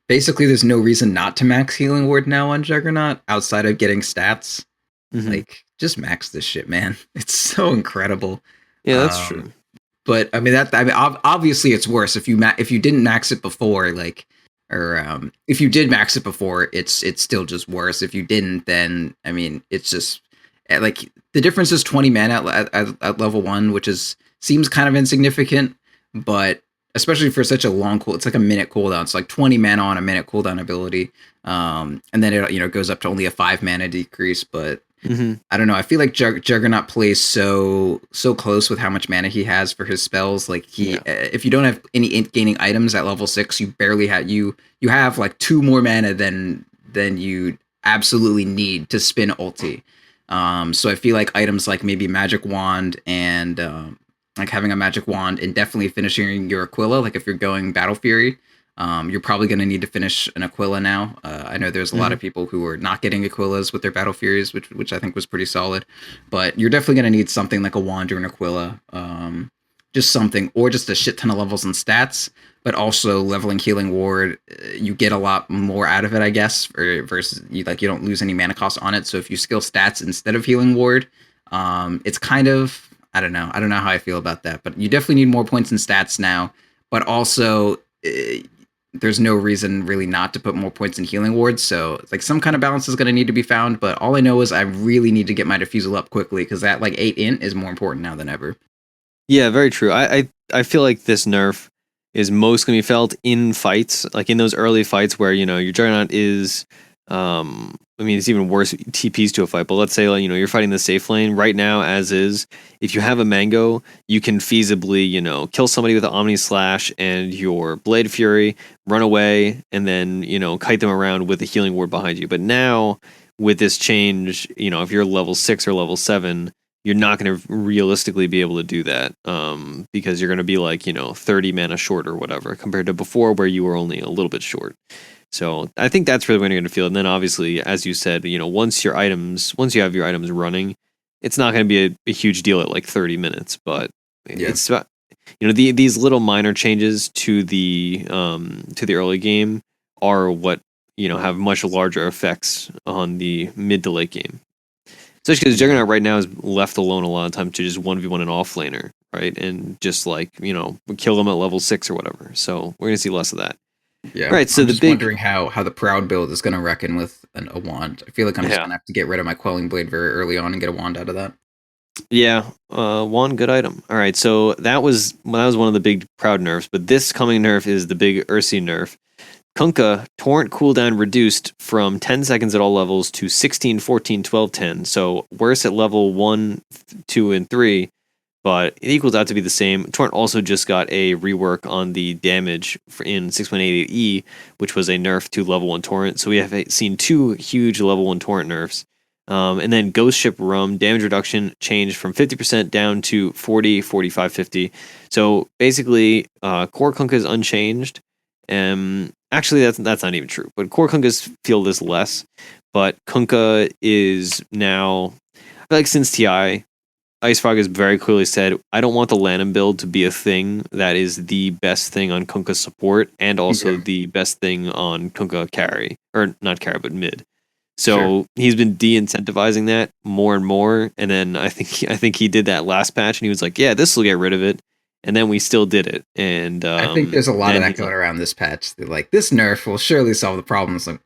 basically, there's no reason not to max Healing Ward now on Juggernaut outside of getting stats. Mm-hmm. Like, just max this shit, man. It's so incredible. Yeah, that's true. But I mean, obviously it's worse if you didn't max it before, like, or if you did max it before, it's still just worse. If you didn't, then I mean, it's just like the difference is 20 mana at level 1, which seems kind of insignificant, but especially for such a long it's like a minute cooldown. It's like 20 mana on a minute cooldown ability, and then it goes up to only a 5 mana decrease. But I don't know. I feel like Juggernaut plays so close with how much mana he has for his spells. Like if you don't have any gaining items at level 6, you barely have you have like 2 more mana than you absolutely need to spin ulti. So I feel like items like maybe Magic Wand and like having a Magic Wand and definitely finishing your Aquila. Like if you're going Battle Fury, you're probably going to need to finish an Aquila now. I know there's a lot of people who are not getting Aquilas with their Battle Furies, which I think was pretty solid. But you're definitely going to need something like a Wand or an Aquila, just something, or just a shit ton of levels and stats. But also leveling Healing Ward, you get a lot more out of it, I guess. Versus you don't lose any mana cost on it. So if you skill stats instead of Healing Ward, it's kind of I don't know how I feel about that. But you definitely need more points and stats now. But also there's no reason really not to put more points in Healing Ward. So it's like some kind of balance is going to need to be found. But all I know is I really need to get my Diffusal up quickly because that like 8 int is more important now than ever. Yeah, very true. I feel like this nerf is most going to be felt in fights, like in those early fights where, your Juggernaut is, it's even worse TPs to a fight, but let's say, you're fighting the safe lane right now as is. If you have a mango, you can feasibly, kill somebody with an Omni Slash and your Blade Fury, run away, and then, kite them around with a Healing Ward behind you. But now, with this change, if you're level 6 or level 7, you're not going to realistically be able to do that because you're going to be like, 30 mana short or whatever compared to before where you were only a little bit short. So I think that's really when you're going to feel it. And then obviously, as you said, once you have your items running, it's not going to be a huge deal at like 30 minutes. But it's about, these little minor changes to the early game are what, have much larger effects on the mid to late game. Especially because Juggernaut right now is left alone a lot of times to just 1v1 an offlaner, right? And just like, kill them at level 6 or whatever. So we're going to see less of that. Yeah. Right. So I'm just wondering how the Proud build is going to reckon with a wand. I feel like I'm just going to have to get rid of my Quelling Blade very early on and get a wand out of that. Yeah. Wand, good item. All right. So that was one of the big Proud nerfs, but this coming nerf is the big Ursi nerf. Kunkka, torrent cooldown reduced from 10 seconds at all levels to 16, 14, 12, 10. So worse at level 1, 2, and 3, but it equals out to be the same. Torrent also just got a rework on the damage in 6.88E, which was a nerf to level 1 torrent. So we have seen 2 huge level 1 torrent nerfs. And then Ghost Ship Rum, damage reduction changed from 50% down to 40, 45, 50. So basically, core Kunkka is unchanged. Actually, that's not even true. But core Kunkkas feel this less. But Kunkka is now, I feel like since TI, IceFrog has very clearly said, I don't want the Lanham build to be a thing that is the best thing on Kunkka support and also the best thing on Kunkka carry. Or not carry, but mid. So he's been de-incentivizing that more and more. And then I think he did that last patch and he was like, yeah, this will get rid of it. And then we still did it. And I think there's a lot of that going around this patch. They're like, this nerf will surely solve the problem. It's like,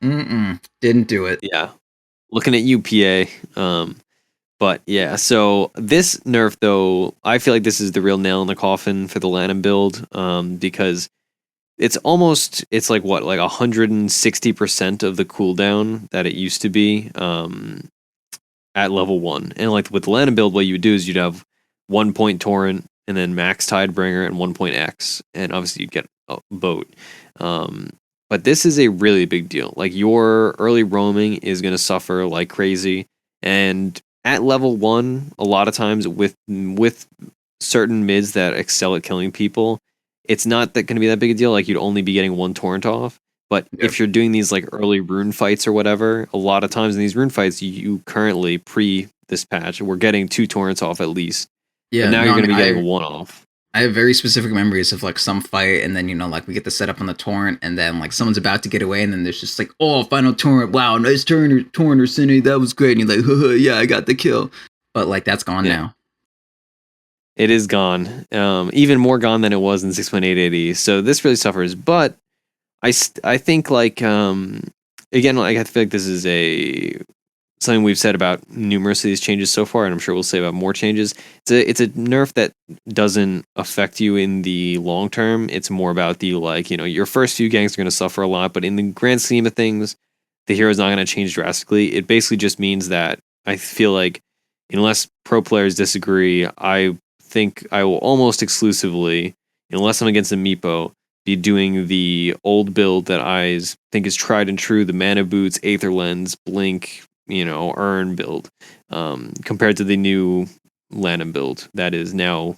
didn't do it. Yeah. Looking at you, PA. But yeah, so this nerf, though, I feel like this is the real nail in the coffin for the Lanham build because it's like what, like 160% of the cooldown that it used to be at level 1. And like with the Lanham build, what you would do is you'd have 1 point torrent, and then max Tidebringer and 1 point X, and obviously you get a boat. But this is a really big deal. Like your early roaming is going to suffer like crazy, and at level 1, a lot of times with certain mids that excel at killing people, it's not that going to be that big a deal. Like you'd only be getting 1 torrent off. But if you're doing these like early rune fights or whatever, a lot of times in these rune fights, you currently pre this patch, we're getting 2 torrents off at least. Yeah, but now you're going to be getting 1 off. I have very specific memories of like some fight, and then like we get the setup on the torrent, and then like someone's about to get away, and then there's just like, oh, final torrent, wow, nice torrent Ursinity, that was great, and you're like, haha, yeah, I got the kill, but like that's gone now. It is gone, even more gone than it was in 6.880. So this really suffers, but I think like again, like I feel like this is something we've said about numerous of these changes so far, and I'm sure we'll say about more changes. It's a nerf that doesn't affect you in the long term. It's more about the like, your first few ganks are going to suffer a lot, but in the grand scheme of things, the hero's not going to change drastically. It basically just means that I feel like unless pro players disagree, I think I will almost exclusively, unless I'm against a Meepo, be doing the old build that I think is tried and true, the Mana Boots, Aether Lens, Blink, Earn build, compared to the new Lanham build that is now,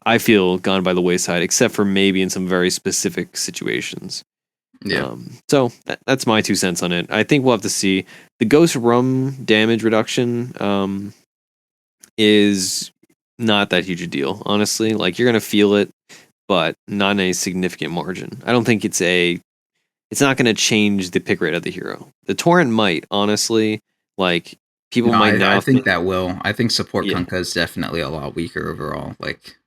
I feel, gone by the wayside, except for maybe in some very specific situations. Yeah. So that's my 2 cents on it. I think we'll have to see. The Ghost Rum damage reduction is not that huge a deal, honestly. Like you're gonna feel it, but not in a significant margin. I don't think it's not going to change the pick rate of the hero. The torrent might, honestly. Like people might now. I think that will. I think support Kunkka is definitely a lot weaker overall. Like,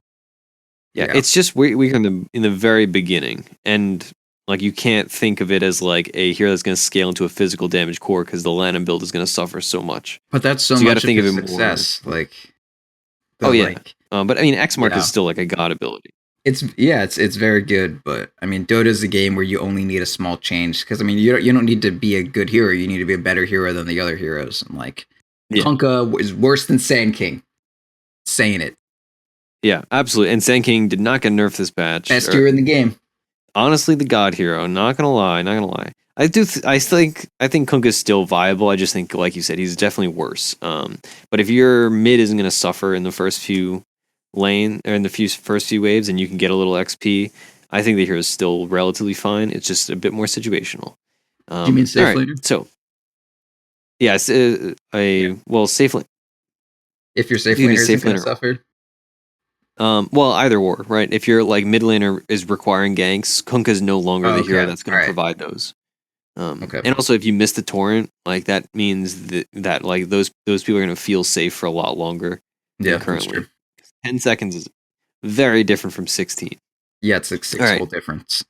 yeah, it's just weaker in the very beginning, and like you can't think of it as like a hero that's going to scale into a physical damage core because the Lanham build is going to suffer so much. But that's so much you got to think of it success. More. Like, but I mean, X Mark is still like a god ability. It's very good, but I mean, Dota is a game where you only need a small change because I mean, you don't need to be a good hero. You need to be a better hero than the other heroes. And like, Kunkka is worse than Sand King. Saying it. Yeah, absolutely. And Sand King did not get nerfed this patch. Best hero in the game. Honestly, the god hero. Not gonna lie. I think Kunkka is still viable. I just think, like you said, he's definitely worse. But if your mid isn't gonna suffer in the first few lane or in the first few waves and you can get a little XP, I think the hero is still relatively fine. It's just a bit more situational. Do you mean safe laner? So yes, safe lane. If your safe laner isn't going to suffer. Well, either or, right? If your like mid laner is requiring ganks, Kunkka is no longer the hero that's going to provide those. And also, if you miss the torrent, like that means that like those people are going to feel safe for a lot longer. Yeah, currently. That's true. 10 seconds is very different from 16. Yeah, it's like 6 whole difference.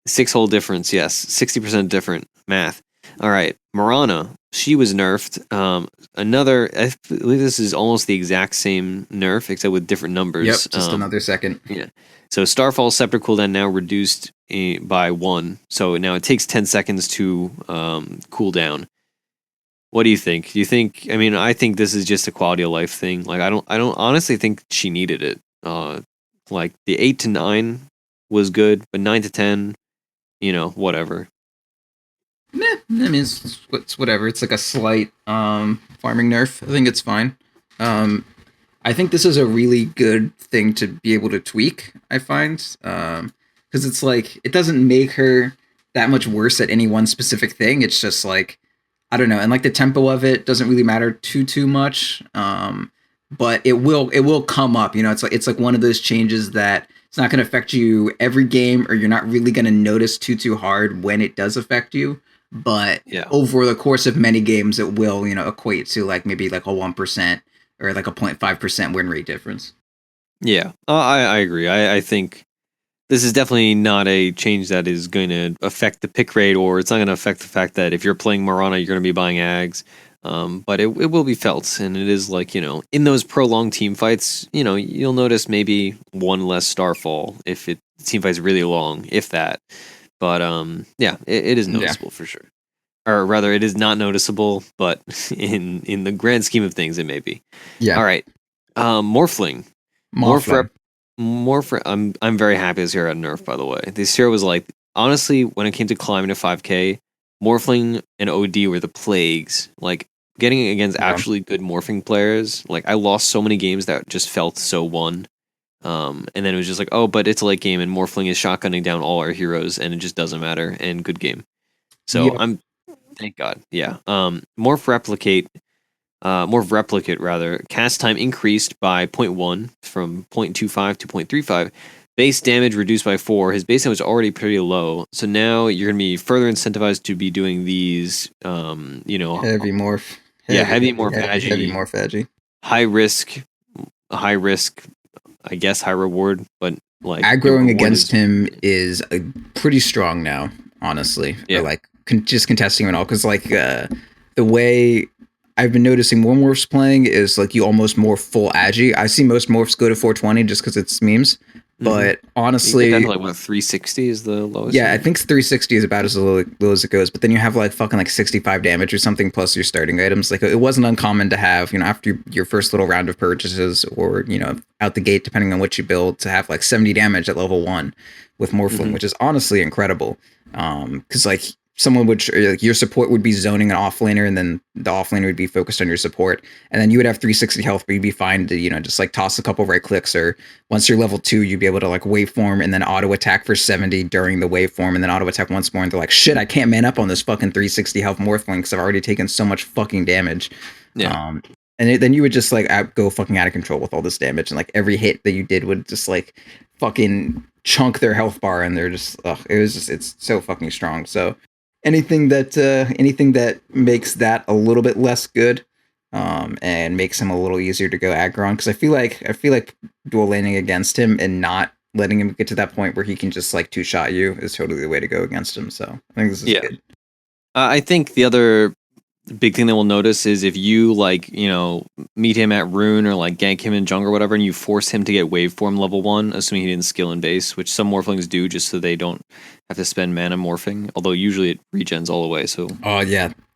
6 whole difference, yes. 60% different math. All right, Mirana, she was nerfed. I believe this is almost the exact same nerf, except with different numbers. Yep, just another second. Yeah. So Starfall Scepter cooldown now reduced by 1. So now it takes 10 seconds to cool down. What do you think? I mean, I think this is just a quality of life thing. Like I don't honestly think she needed it. Like the 8 to 9 was good, but 9 to 10, whatever. Meh, I mean, it's whatever. It's like a slight farming nerf. I think it's fine. I think this is a really good thing to be able to tweak, I find. Because it's like, it doesn't make her that much worse at any one specific thing. It's just like, I don't know, and like the tempo of it doesn't really matter too much, but it will come up. It's like one of those changes that it's not going to affect you every game, or you're not really going to notice too hard when it does affect you. But over the course of many games, it will equate to like maybe like a 1% or like a 0.5% win rate difference. Yeah, I agree. I think this is definitely not a change that is going to affect the pick rate, or it's not going to affect the fact that if you're playing Mirana, you're going to be buying Ags. But it will be felt, and it is like, in those prolonged team fights, you'll notice maybe one less Starfall if the team fight's really long, if that. But it is noticeable for sure. Or rather, it is not noticeable, but in the grand scheme of things, it may be. Yeah. All right. Morphling. Morphlin. I'm very happy this hero had nerf, by the way. This hero was like, honestly, when it came to climbing to 5k, Morphling and OD were the plagues. Like, getting against actually good morphing players, like, I lost so many games that just felt so won. And then it was just like, oh, but it's a late game and Morphling is shotgunning down all our heroes and it just doesn't matter, and good game. So thank God. Yeah. Morph Replicate rather. Cast time increased by 0.1 from 0.25 to 0.35. Base damage reduced by 4. His base damage was already pretty low, so now you're gonna be further incentivized to be doing these. Heavy morph. Heavy morph agi. Heavy morph agi. High risk. I guess high reward, but like aggroing against him is pretty strong now, honestly. Yeah. Or like just contesting him and all, because like the way I've been noticing more morphs playing is like you almost morph full agi. I see most morphs go to 420 just because it's memes. But honestly, you get down to like 360 is the lowest. Yeah, I think 360 is about as low as it goes. But then you have like fucking like 65 damage or something plus your starting items. Like it wasn't uncommon to have, after your first little round of purchases or out the gate, depending on what you build, to have like 70 damage at level 1 with Morphling, which is honestly incredible. Because like someone would, like your support would be zoning an offlaner, and then the offlaner would be focused on your support, and then you would have 360 health, but you'd be fine to just like toss a couple right clicks, or once you're level 2 you'd be able to like waveform and then auto attack for 70 during the waveform, and then auto attack once more, and they're like, shit, I can't man up on this fucking 360 health Morphling because I've already taken so much fucking damage. And then you would just like go fucking out of control with all this damage, and like every hit that you did would just like fucking chunk their health bar, and they're just it's so fucking strong. So anything that makes that a little bit less good, and makes him a little easier to go aggro on, because I feel like dual laning against him and not letting him get to that point where he can just like two-shot you is totally the way to go against him. So I think this is good. I think the other big thing that we'll notice is if you like meet him at rune or like gank him in jungle or whatever, and you force him to get waveform level 1, assuming he didn't skill in base, which some morphlings do just so they don't have to spend mana morphing, although usually it regens all the way. So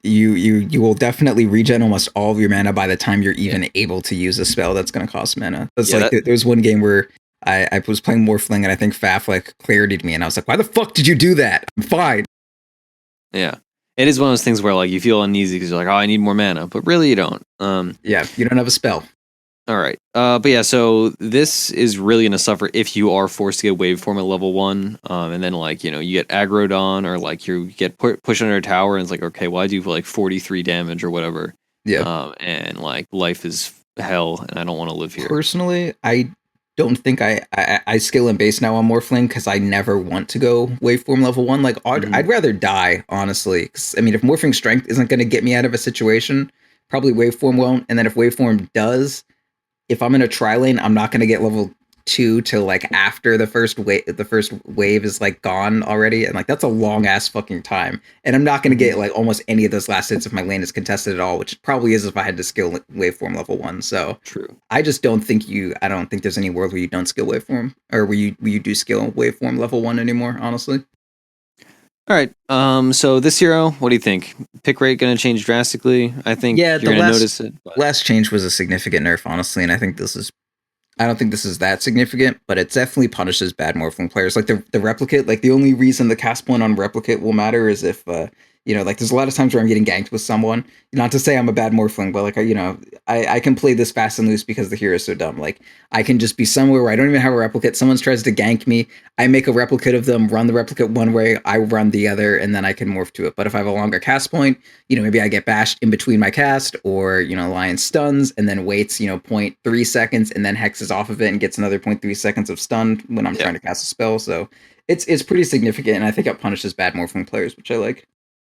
you will definitely regen almost all of your mana by the time you're even able to use a spell that's going to cost mana. There's one game where I was playing morphling, and I think Faf like clarity'd me, and I was like, why the fuck did you do that? I'm fine. Yeah. It is one of those things where like you feel uneasy because you're like, oh, I need more mana, but really you don't. You don't have a spell. All right. But yeah, so this is really going to suffer if you are forced to get waveform at level 1, and then like you get aggroed on, or like you get pushed under a tower, and it's like, okay, well I do like 43 damage or whatever. Yeah. And like life is hell, and I don't want to live here. Personally, I don't think I skill in base now on Morphling, because I never want to go waveform level 1. Like I'd rather die, honestly. 'Cause, I mean, if morphing strength isn't going to get me out of a situation, probably waveform won't. And then if waveform does, if I'm in a tri lane, I'm not going to get level 2 till like after the first wave is like gone already, and like that's a long ass fucking time, and I'm not going to get like almost any of those last hits if my lane is contested at all, which it probably is if I had to skill waveform level 1. So true. I don't think there's any world where you don't skill waveform, or where you do skill waveform level 1 anymore, honestly. All right. So this hero, what do you think? Pick rate going to change drastically? I think you're going to notice it. But last change was a significant nerf, honestly, and I don't think this is that significant, but it definitely punishes bad morphling players. Like the replicate, like the only reason the cast point on replicate will matter is if like there's a lot of times where I'm getting ganked with someone. Not to say I'm a bad morphling, but like I can play this fast and loose because the hero is so dumb. Like I can just be somewhere where I don't even have a replicate. Someone tries to gank me, I make a replicate of them, run the replicate one way, I run the other, and then I can morph to it. But if I have a longer cast point, maybe I get bashed in between my cast, or Lion stuns and then waits 0.3 seconds and then hexes off of it and gets another 0.3 seconds of stun when I'm trying to cast a spell. So it's pretty significant, and I think it punishes bad morphling players, which I like.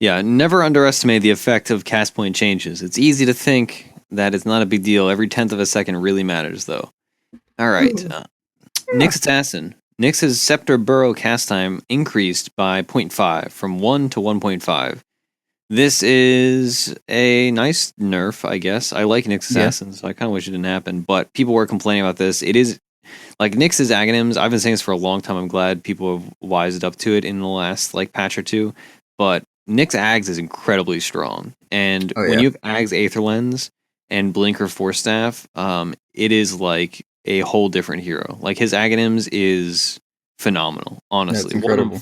Yeah, never underestimate the effect of cast point changes. It's easy to think that it's not a big deal. Every 10th of a second really matters, though. All right. Nyx Assassin. Nyx's Scepter Burrow cast time increased by 0.5 from 1 to 1.5. This is a nice nerf, I guess. I like Nyx Assassin, so I kind of wish it didn't happen. But people were complaining about this. It is like Nyx's Aghanims. I've been saying this for a long time. I'm glad people have wised up to it in the last like patch or two. But Nyx Ags is incredibly strong, and when you have Ags Aether Lens and Blinker Force Staff, it is like a whole different hero. Like his Aghanims is phenomenal, honestly. That's incredible.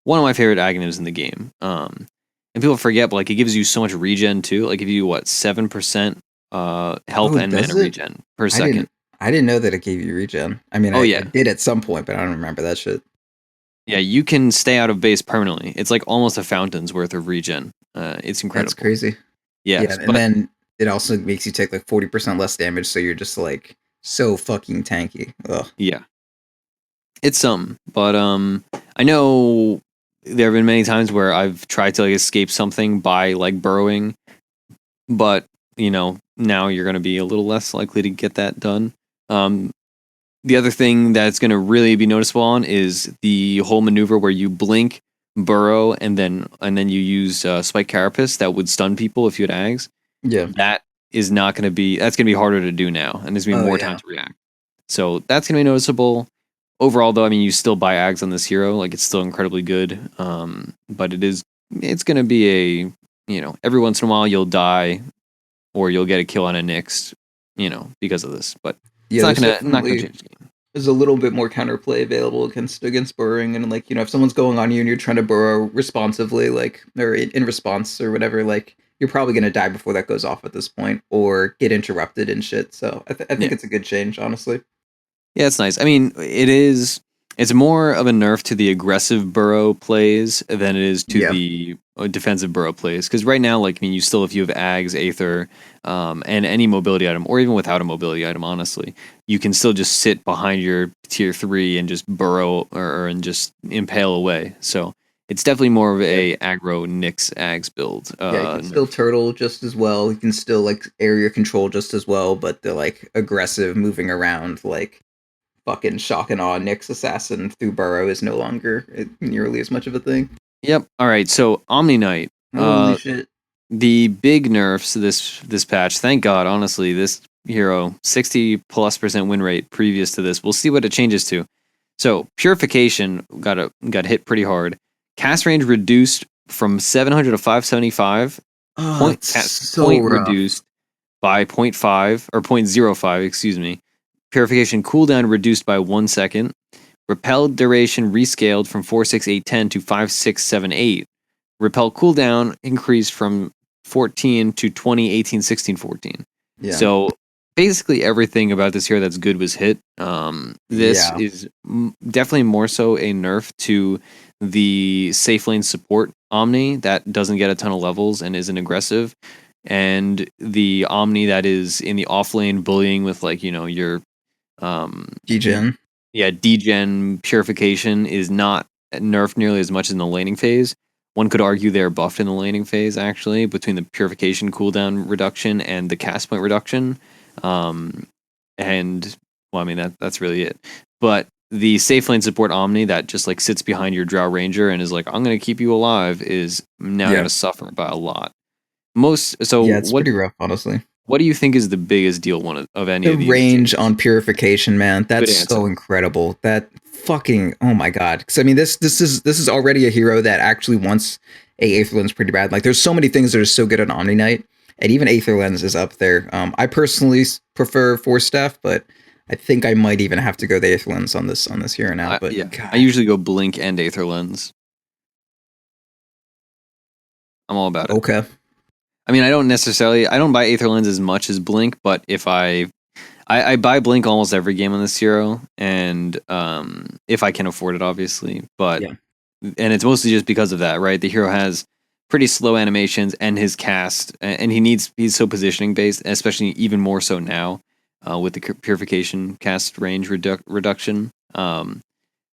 One of my favorite Aghanims in the game. And people forget, but like it gives you so much regen too. Like if you 7% health and mana regen per second. I didn't know that it gave you regen. I mean, I did at some point, but I don't remember that shit. Yeah, you can stay out of base permanently. It's like almost a fountain's worth of regen. It's incredible. That's crazy. Yes, and then it also makes you take like 40% less damage, so you're just like so fucking tanky. Ugh. Yeah. It's some, but I know there have been many times where I've tried to like escape something by like burrowing, but now you're going to be a little less likely to get that done. The other thing that's going to really be noticeable on is the whole maneuver where you blink, burrow, and then you use spike carapace that would stun people if you had Ags. Yeah, that's going to be harder to do now, and there's going to be more time to react. So that's going to be noticeable. Overall, though, I mean, you still buy Ags on this hero, like it's still incredibly good. But it's going to be every once in a while you'll die, or you'll get a kill on a Nyx, because of this. But it's not going to change the game. There's a little bit more counterplay available against burrowing, and like if someone's going on you and you're trying to burrow responsively, like or in response or whatever, like you're probably going to die before that goes off at this point, or get interrupted and shit. So I think it's a good change, honestly. Yeah, it's nice. I mean, it's more of a nerf to the aggressive burrow plays than it is to the defensive burrow plays. Because right now, like, I mean, if you have Ags, Aether, and any mobility item, or even without a mobility item, honestly, you can still just sit behind your tier 3 and just burrow and just impale away. So it's definitely more of a aggro Nyx Ags build. You can still turtle just as well. You can still like area control just as well, but the like aggressive moving around like fucking shock and awe Nyx assassin through burrow is no longer nearly as much of a thing. Yep. All right. So Omni Knight. Holy shit. The big nerfs this patch. Thank God. Honestly, this hero 60+% win rate previous to this. We'll see what it changes to. So Purification got hit pretty hard. Cast range reduced from 700 to 575. Point reduced by 0.5 or 0.05. Excuse me. Purification cooldown reduced by 1 second. Repel duration rescaled from 46810 to 5678. Repel cooldown increased from 14 to 20, 18, 16, 14. Yeah. So basically everything about this hero that's good was hit. This is definitely more so a nerf to the safe lane support Omni that doesn't get a ton of levels and isn't aggressive. And the Omni that is in the off lane bullying with like, your degen. Yeah, degen Purification is not nerfed nearly as much in the laning phase. One could argue they're buffed in the laning phase, actually, between the Purification cooldown reduction and the cast point reduction. And, well, I mean, that's really it. But the safe lane support Omni that just, like, sits behind your Drow Ranger and is like, I'm going to keep you alive, is now going to suffer by a lot. It's pretty rough, honestly. What do you think is the biggest deal of any of these? The range on Purification, man. That's so incredible. That fucking, oh my god. Because I mean, this is already a hero that actually wants a Aether Lens pretty bad. Like, there's so many things that are so good on Omni Knight, and even Aether Lens is up there. I personally prefer Force Staff, but I think I might even have to go the Aether Lens on this hero now. But I usually go Blink and Aether Lens. I'm all about it. Okay. I mean, I don't buy Aether Lens as much as Blink, but if I buy Blink almost every game on this hero, and if I can afford it, obviously. But and it's mostly just because of that, right? The hero has pretty slow animations, and his cast, and he's so positioning based, especially even more so now with the Purification cast range reduction.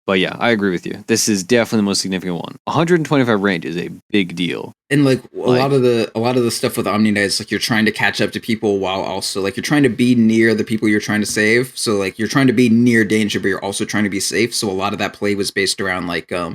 But yeah, I agree with you. This is definitely the most significant one. 125 range is a big deal. And like a lot of the stuff with Omni Knight is like you're trying to catch up to people while also like you're trying to be near the people you're trying to save. So like you're trying to be near danger, but you're also trying to be safe. So a lot of that play was based around like I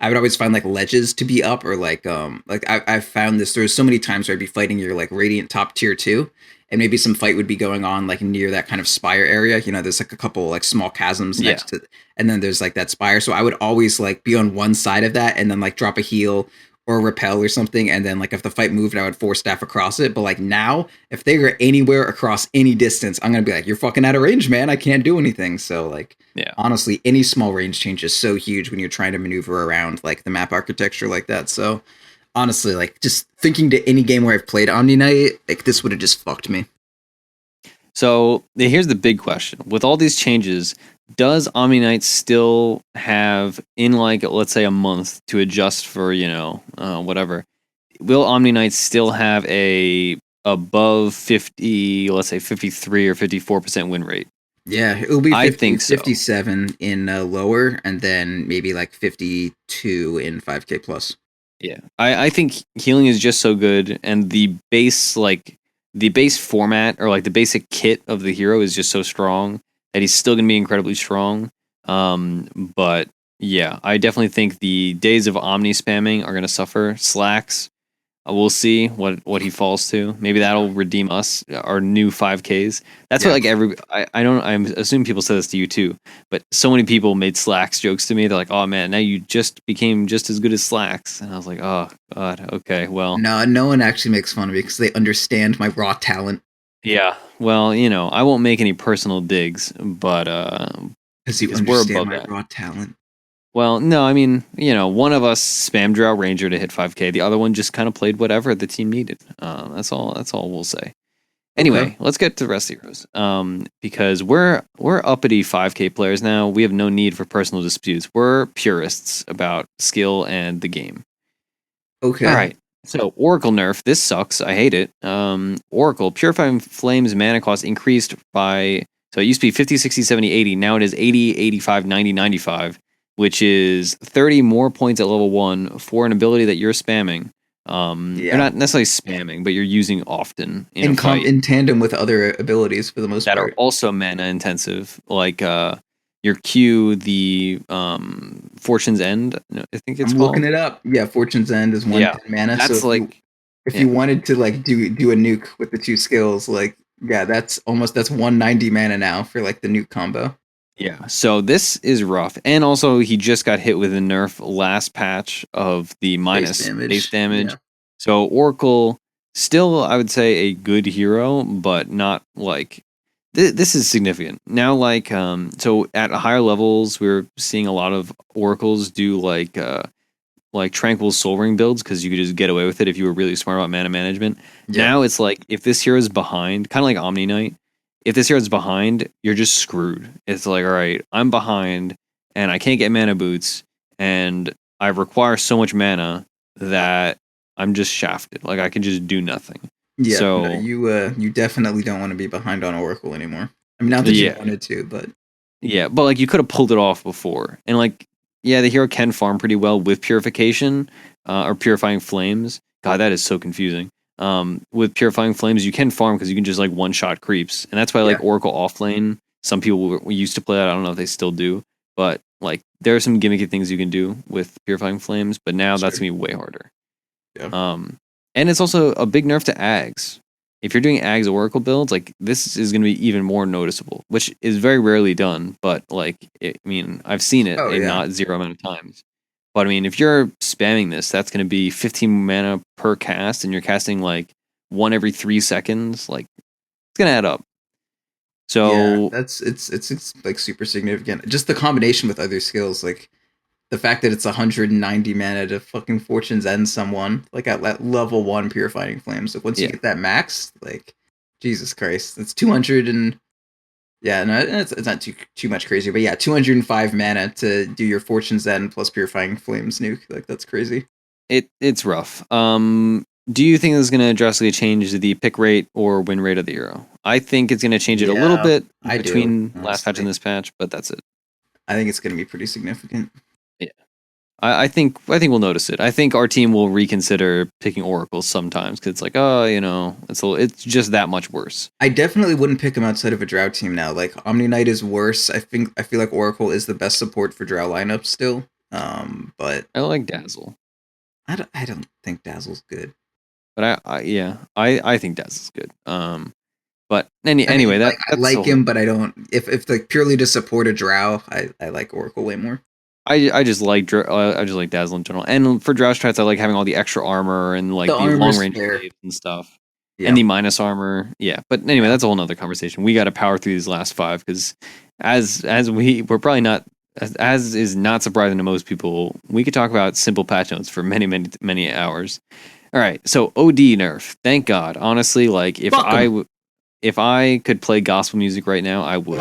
would always find like ledges to be up, or like I found this. There's so many times where I'd be fighting your like Radiant top tier 2. And maybe some fight would be going on like near that kind of spire area. There's like a couple like small chasms next to, and then there's like that spire. So I would always like be on one side of that and then like drop a heal or repel or something, and then like if the fight moved, I would force staff across it. But like now, if they are anywhere across any distance, I'm gonna be like, you're fucking out of range, man. I can't do anything. So like, Yeah. honestly, any small range change is so huge when you're trying to maneuver around like the map architecture like that. So honestly, like just thinking to any game where I've played Omni Knight, like this would have just fucked me. So here's the big question: with all these changes, does Omni Knight still have in like let's say a month to adjust for whatever? Will Omni Knight still have a above 50, let's say 53 or 54% win rate? Yeah, it'll be I 50, think so. 57 in lower, and then maybe like 52 in 5K plus. Yeah, I think healing is just so good, and the base format or like the basic kit of the hero is just so strong that he's still gonna be incredibly strong. But yeah, I definitely think the days of Omni spamming are gonna suffer. Slacks, we'll see what he falls to. Maybe that'll redeem us, our new 5Ks. That's what like I assume people say this to you too, but so many people made Slacks jokes to me. They're like, "Oh man, now you just became just as good as Slacks," and I was like, "Oh god, okay, well." No one actually makes fun of me because they understand my raw talent. Yeah, well, I won't make any personal digs, but Because we're above that. raw talent. Well, no, I mean, one of us spammed Drow Ranger to hit 5K. The other one just kind of played whatever the team needed. That's all. That's all we'll say. Anyway, Okay. let's get to the rest of the heroes. Because we're uppity 5K players now. We have no need for personal disputes. We're purists about skill and the game. Okay. All right. So Oracle nerf. This sucks. I hate it. Oracle Purifying Flames mana cost increased by. So it used to be 50, 60, 70, 80. Now it is 80, 85, 90, 95. Which is 30 more points at level 1 for an ability that you're spamming. You're not necessarily spamming, but you're using often in a fight. In tandem with other abilities for the most that part. are also mana intensive, like your Q, the Fortune's End. I think it's I'm called. looking it up. Yeah, Fortune's End is 110 mana. That's so if you wanted to like do a nuke with the two skills, like that's 190 mana now for like the nuke combo. Yeah, so this is rough. And also, he just got hit with a nerf last patch of the minus base damage. Yeah. So, Oracle, still, I would say, a good hero, but not like. This is significant. Now, like, so at higher levels, we're seeing a lot of Oracles do like Tranquil Soul Ring builds because you could just get away with it if you were really smart about mana management. Yeah. Now it's like, if this hero is behind, kind of like Omni Knight, if this hero's behind, you're just screwed. It's like, all right, I'm behind and I can't get mana boots and I require so much mana that I'm just shafted. Like I can just do nothing. Yeah, so no, you definitely don't want to be behind on Oracle anymore. I mean, not that you wanted to, but yeah, but like you could have pulled it off before, and like the hero can farm pretty well with purification or purifying flames. God, that is so confusing. With purifying flames, you can farm because you can just like one shot creeps, and that's why like Oracle offlane. Some people we used to play that. I don't know if they still do, but like there are some gimmicky things you can do with purifying flames. But now that's gonna be way harder. Yeah. And it's also a big nerf to Ags. If you're doing Ags Oracle builds, like this is going to be even more noticeable, which is very rarely done. But like, I've seen it not zero amount of times. But I mean, if you're spamming this, that's going to be 15 mana per cast, and you're casting like one every 3 seconds. Like, it's going to add up. So it's like super significant. Just the combination with other skills, like the fact that it's 190 mana to fucking Fortune's End someone, like at level 1 Purifying Flames. Like once you get that max, like Jesus Christ, it's 200 and it's not too much crazy, but yeah, 205 mana to do your Fortune's End plus Purifying Flames nuke. Like that's crazy. It's rough. Do you think this is going to drastically change the pick rate or win rate of the hero? I think it's going to change it a little bit between last patch and this patch, but that's it. I think it's going to be pretty significant. Yeah, I think we'll notice it. I think our team will reconsider picking Oracles sometimes because it's like, it's just that much worse. I definitely wouldn't pick him outside of a Drow team now. Like Omni Knight is worse. I feel like Oracle is the best support for Drow lineups still. But I like Dazzle. I don't think Dazzle's good. But I think Dazzle's good. But anyway, I like him, but I don't. If like purely to support a Drow, I like Oracle way more. I just like Dazzle in general, and for Drought Strats, I like having all the extra armor and like the long range waves and stuff, and the minus armor. Yeah, but anyway, that's a whole nother conversation. We got to power through these last 5 because we're probably not as is not surprising to most people. We could talk about simple patch notes for many hours. All right, so OD nerf. Thank God. Honestly, like if I could play gospel music right now, I would,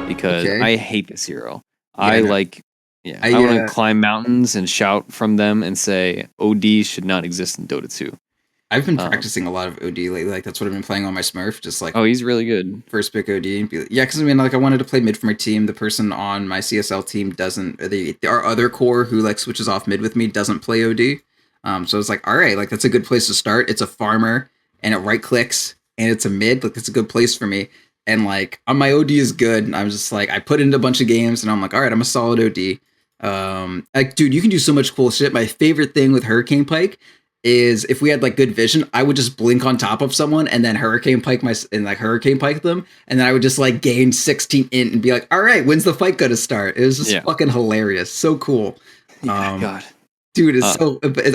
because I hate this hero. I want to climb mountains and shout from them and say OD should not exist in Dota 2. I've been practicing a lot of OD lately. Like that's what I've been playing on my Smurf. Just like, oh, he's really good. First pick OD. Because I mean, like I wanted to play mid for my team. The person on my CSL team doesn't. Our other core who like switches off mid with me doesn't play OD. So it's like, all right, like that's a good place to start. It's a farmer and it right clicks and it's a mid. Like it's a good place for me. And like on my OD is good. And I'm just like, I put into a bunch of games and I'm like, all right, I'm a solid OD. Like, dude, you can do so much cool shit. My favorite thing with Hurricane Pike is if we had like good vision, I would just blink on top of someone and then Hurricane Pike them. And then I would just like gain 16 int and be like, all right, when's the fight going to start? It was just fucking hilarious. So cool. God. Dude,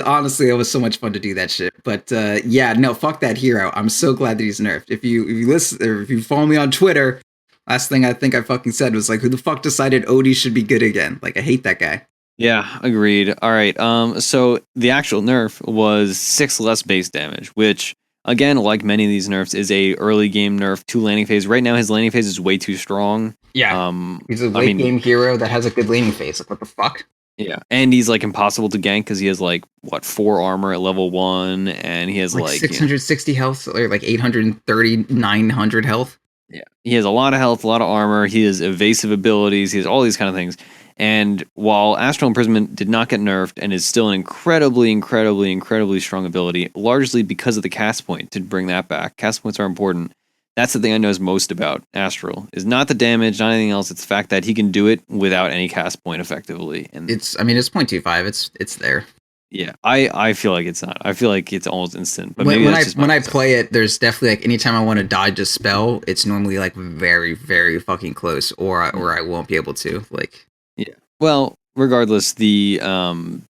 honestly, it was so much fun to do that shit. But no, fuck that hero. I'm so glad that he's nerfed. If you listen or if you follow me on Twitter, last thing I think I fucking said was like, who the fuck decided Odie should be good again? Like, I hate that guy. Yeah, agreed. All right. So the actual nerf was 6 less base damage, which again, like many of these nerfs, is a early game nerf to laning phase. Right now, his laning phase is way too strong. Yeah. He's a late game hero that has a good laning phase. Like, what the fuck? Yeah, and he's like impossible to gank because he has like 4 armor at level 1, and he has like 660 health or like 830, 900 health. Yeah, he has a lot of health, a lot of armor. He has evasive abilities. He has all these kind of things. And while Astral Imprisonment did not get nerfed and is still an incredibly strong ability, largely because of the cast point to bring that back. Cast points are important. That's the thing I know most about Astral, is not the damage, not anything else. It's the fact that he can do it without any cast point effectively. And it's 0.25. It's there. Yeah, I feel like it's not. I feel like it's almost instant. But when I play it, there's definitely like anytime I want to dodge a spell, it's normally like very, very fucking close, or I won't be able to. Like, yeah. Well, regardless, the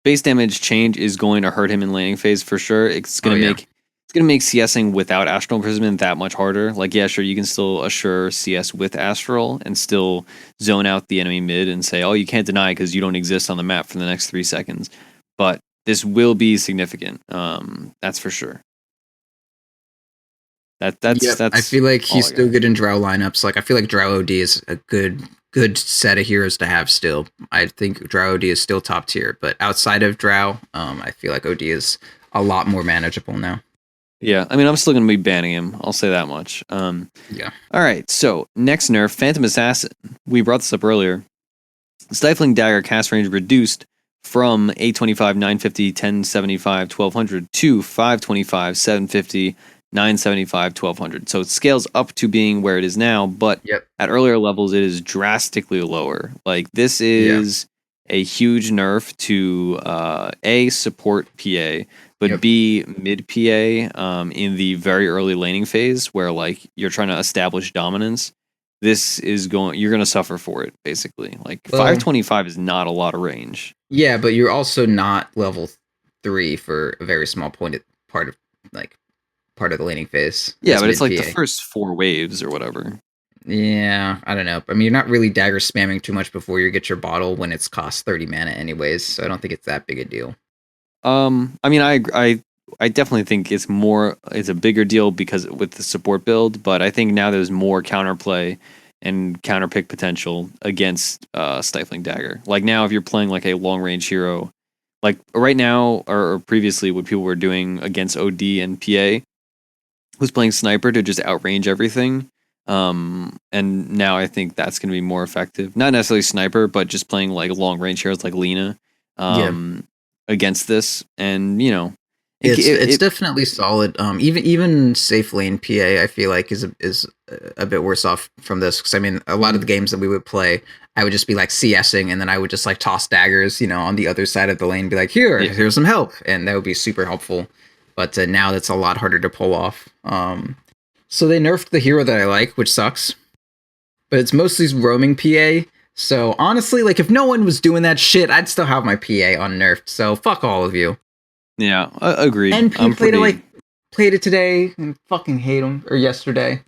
base damage change is going to hurt him in laning phase for sure. It's gonna make CSing without Astral Imprisonment that much harder. Like, yeah, sure, you can still assure CS with Astral and still zone out the enemy mid and say, oh, you can't deny because you don't exist on the map for the next 3 seconds. But this will be significant. That's for sure. That's. I feel like he's still good in Drow lineups. Like, I feel like Drow OD is a good set of heroes to have still. I think Drow OD is still top tier, but outside of Drow, I feel like OD is a lot more manageable now. Yeah, I mean, I'm still going to be banning him. I'll say that much. Yeah. All right, so next nerf, Phantom Assassin. We brought this up earlier. Stifling Dagger cast range reduced from 825, 950, 1075, 1200 to 525, 750, 975, 1200. So it scales up to being where it is now, but at earlier levels, it is drastically lower. Like, this is a huge nerf to A, support PA, but B, mid PA in the very early laning phase where like you're trying to establish dominance. You're going to suffer for it, basically. Like, 525 is not a lot of range. Yeah, but you're also not level 3 for a very small part of the laning phase. Yeah, but it's like the first 4 waves or whatever. Yeah, I don't know. I mean, you're not really dagger spamming too much before you get your bottle when it's cost 30 mana anyways, so I don't think it's that big a deal. I mean, I definitely think it's a bigger deal because with the support build, but I think now there's more counterplay and counterpick potential against Stifling Dagger. Like, now if you're playing like a long range hero, like right now or previously what people were doing against OD and PA was playing Sniper to just outrange everything. And now I think that's going to be more effective. Not necessarily Sniper, but just playing like long range heroes like Lina against this. And, you know, it's definitely solid. Even safe lane PA, I feel like is a bit worse off from this, because I mean, a lot of the games that we would play, I would just be like CSing, and then I would just like toss daggers, you know, on the other side of the lane, be like, here's some help, and that would be super helpful. But now that's a lot harder to pull off. So they nerfed the hero that I like, which sucks. But it's mostly roaming PA. So honestly, like if no one was doing that shit, I'd still have my PA unnerfed. So fuck all of you. Yeah, agreed. NP played it today and fucking hate him, or yesterday.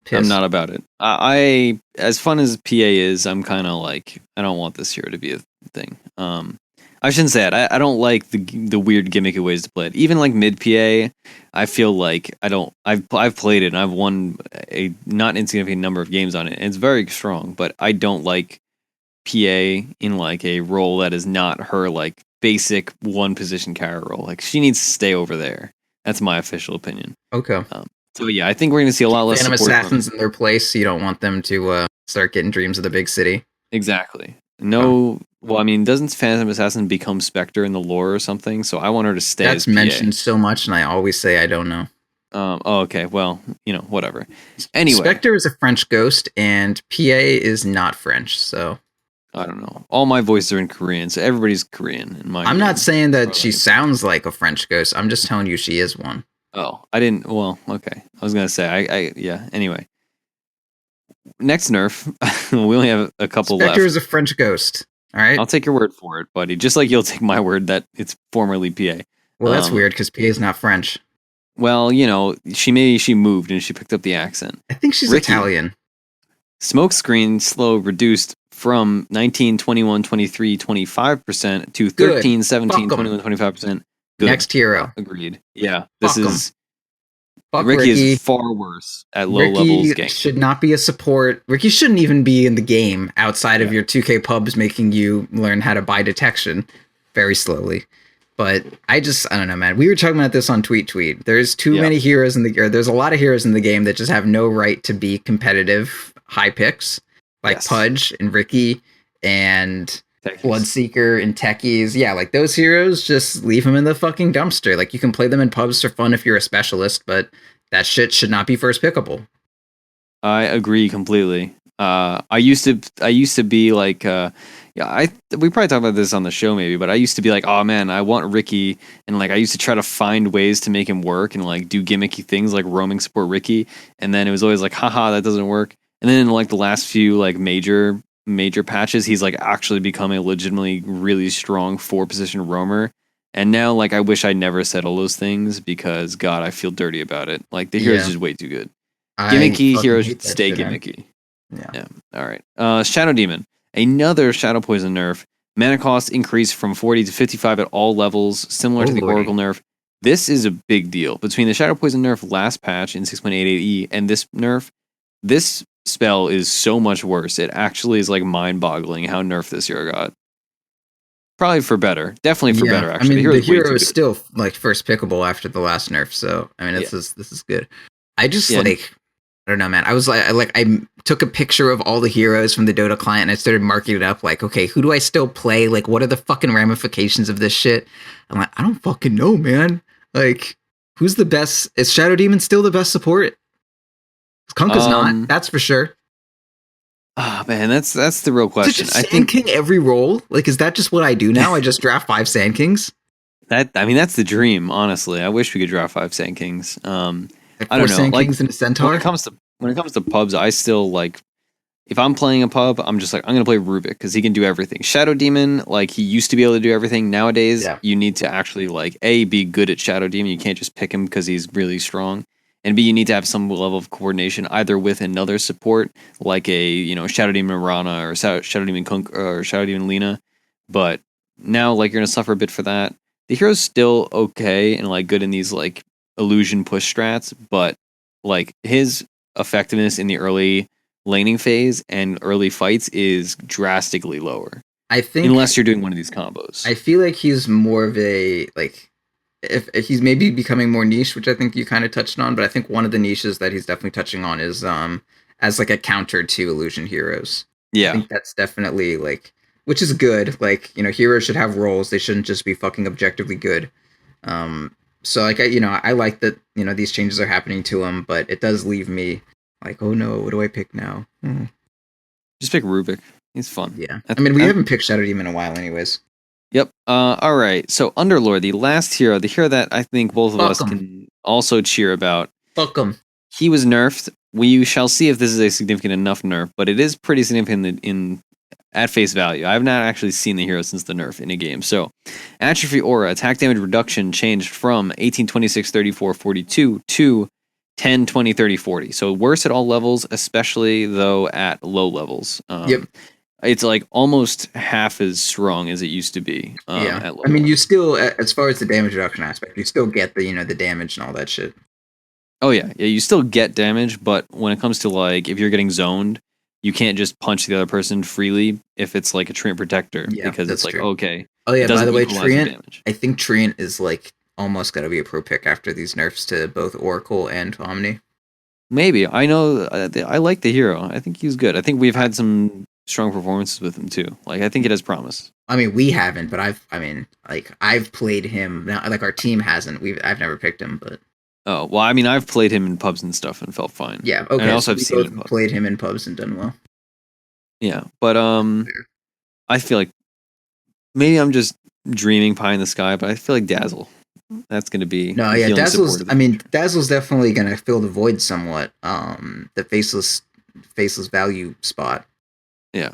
Pissed. I'm not about it. I as fun as PA is, I'm kind of like I don't want this hero to be a thing. I shouldn't say it. I don't like the weird gimmicky ways to play it. Even like mid PA, I feel like I don't. I've played it and I've won a not insignificant number of games on it. And it's very strong, but I don't like PA in like a role that is not her like basic one position carry role. Like she needs to stay over there. That's my official opinion. Okay. So yeah, I think we're going to see a lot less Phantom support Assassins in their place. So you don't want them to start getting dreams of the big city. Exactly. No. Well, I mean, doesn't Phantom Assassin become Spectre in the lore or something? So I want her to stay. That's as mentioned so much, and I always say I don't know. Oh, okay. Well, whatever. Anyway, Spectre is a French ghost, and PA is not French. So I don't know. All my voices are in Korean, so everybody's Korean in my. I'm not saying that she sounds like a French ghost. I'm just telling you she is one. Oh, I didn't. Well, okay. I was gonna say yeah. Anyway, next nerf. We only have a couple left. Spectre is a French ghost. All right. I'll take your word for it, buddy. Just like you'll take my word that it's formerly PA. Well, that's weird because PA is not French. Well, she moved and she picked up the accent. I think she's Italian. Smokescreen slow reduced from 19, 21, 23, 25% to 13, 17, 21, 25%. Good. Next hero. Agreed. Yeah. Ricky is far worse at low levels game. Should not be a support. Ricky shouldn't even be in the game outside of your 2K pubs making you learn how to buy detection very slowly. But I don't know, man. We were talking about this on Tweet. There's too many heroes there's a lot of heroes in the game that just have no right to be competitive high picks, like Pudge and Ricky and Bloodseeker and Techies. Yeah, like those heroes, just leave them in the fucking dumpster. Like you can play them in pubs for fun if you're a specialist, but that shit should not be first pickable. I agree completely. I used to be like, we probably talked about this on the show maybe, but I used to be like, oh man, I want Ricky, and like I used to try to find ways to make him work and like do gimmicky things like roaming support Ricky, and then it was always like, haha, that doesn't work. And then in like the last few like major patches, he's like actually become a legitimately really strong 4-position roamer. And now like I wish I never said all those things because God, I feel dirty about it. Like the hero's just way too good. Gimmicky heroes should stay gimmicky. Yeah. All right. Shadow Demon. Another Shadow Poison nerf. Mana cost increased from 40 to 55 at all levels, similar to the Oracle nerf. This is a big deal. Between the Shadow Poison nerf last patch in 6.88E and this nerf, this spell is so much worse. It actually is like mind-boggling how nerfed this hero got. Probably for better. Definitely for better, actually. I mean, the hero is still like first pickable after the last nerf, so I mean this is good. I just I don't know, man. I was I took a picture of all the heroes from the Dota client and I started marking it up like, okay, who do I still play? Like, what are the fucking ramifications of this shit? I'm like, I don't fucking know, man. Like, who's the best? Is Shadow Demon still the best support? Kunkka's not, that's for sure. Ah, man, that's the real question. I think King every role. Like, is that just what I do now? I just draft 5 Sand Kings. That's the dream. Honestly, I wish we could draft 5 Sand Kings. I don't know. Sand like Kings and a Centaur. When it comes to pubs, I still like. If I'm playing a pub, I'm just like I'm gonna play Rubik because he can do everything. Shadow Demon, like he used to be able to do everything. Nowadays, you need to actually like be good at Shadow Demon. You can't just pick him because he's really strong. And B, you need to have some level of coordination either with another support like a Shadow Demon Rana or Shadow Demon Kunk or Shadow Demon Lina. But now like you're gonna suffer a bit for that. The hero's still okay and like good in these like illusion push strats, but like his effectiveness in the early laning phase and early fights is drastically lower. I think unless you're doing one of these combos. I feel like he's more of a like if he's maybe becoming more niche, which I think you kind of touched on, but I think one of the niches that he's definitely touching on is as like a counter to illusion heroes. Yeah. I think that's definitely like which is good. Like, heroes should have roles. They shouldn't just be fucking objectively good. So like I like that these changes are happening to him, but it does leave me like, oh no, what do I pick now? Just pick Rubik. He's fun. Yeah, I mean we haven't picked Shadow Demon in a while, anyways. Yep. All right. So Underlord, the last hero, the hero that I think both of us can also cheer about. Fuck him. He was nerfed we shall see if this is a significant enough nerf, but it is pretty significant in at face value. I have not actually seen the hero since the nerf in a game. So, Atrophy Aura, attack damage reduction changed from 18, 26, 34, 42 to 10, 20, 30, 40. So worse at all levels, especially though at low levels. Yep. It's like almost half as strong as it used to be. Yeah. I mean, you still, as far as the damage reduction aspect, you still get the, the damage and all that shit. Oh yeah, you still get damage, but when it comes to like if you're getting zoned, you can't just punch the other person freely if it's like a Treant Protector because it's like true. okay. Oh yeah, by the way, Treant, I think Treant is like almost got to be a pro pick after these nerfs to both Oracle and Omni. Maybe. I know I like the hero. I think he's good. I think we've had some strong performances with him too. Like I think it has promise. I mean, we haven't, but I've played him. Now, like our team hasn't. I've never picked him, but oh, well, I mean, I've played him in pubs and stuff and felt fine. Yeah, okay. And I also so have seen him played him in pubs and done well. Yeah, but I feel like maybe I'm just dreaming pie in the sky, but I feel like Dazzle. That's going to be Dazzle's. I mean, Dazzle's definitely going to fill the void somewhat. The faceless value spot. Yeah.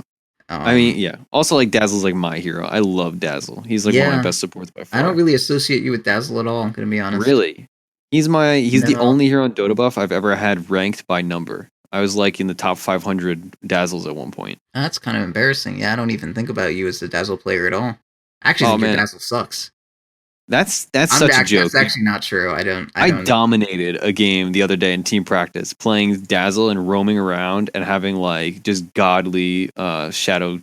I mean, yeah. Also, like Dazzle's like my hero. I love Dazzle. He's like one of my best supports by far. I don't really associate you with Dazzle at all. I'm going to be honest. Really? He's the only hero in Dota buff I've ever had ranked by number. I was like in the top 500 Dazzles at one point. That's kind of embarrassing. Yeah, I don't even think about you as a Dazzle player at all. I actually think your Dazzle sucks. That's such a joke. That's actually not true. I dominated a game the other day in team practice, playing Dazzle and roaming around and having like just godly shadow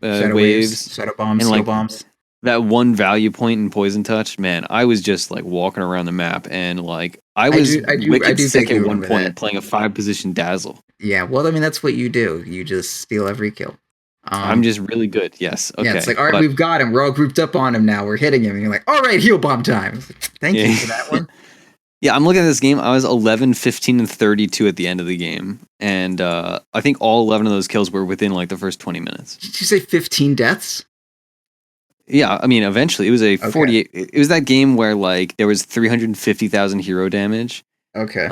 waves, shadow bombs, and like bombs. That one value point in Poison Touch, man, I was just like walking around the map and like I was wicked sick at one point playing a 5-position Dazzle. Yeah, well, I mean that's what you do. You just steal every kill. I'm just really good. Yes. Okay. Yeah, it's like, all right, we've got him. We're all grouped up on him now. We're hitting him. And you're like, all right, heal bomb time. Thank you for that one. Yeah, I'm looking at this game. I was 11, 15, and 32 at the end of the game. And I think all 11 of those kills were within like the first 20 minutes. Did you say 15 deaths? Yeah, I mean, eventually it was a 48. It was that game where like there was 350,000 hero damage. Okay.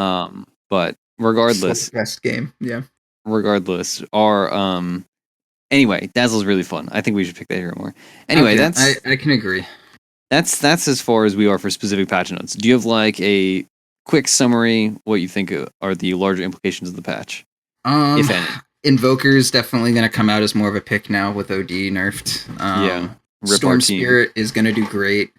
But regardless, best game. Yeah. Regardless, anyway, Dazzle's really fun. I think we should pick that hero more. Anyway, I can agree. That's as far as we are for specific patch notes. Do you have like a quick summary? What you think are the larger implications of the patch, if any? Invoker's definitely going to come out as more of a pick now with OD nerfed. Storm Spirit is going to do great.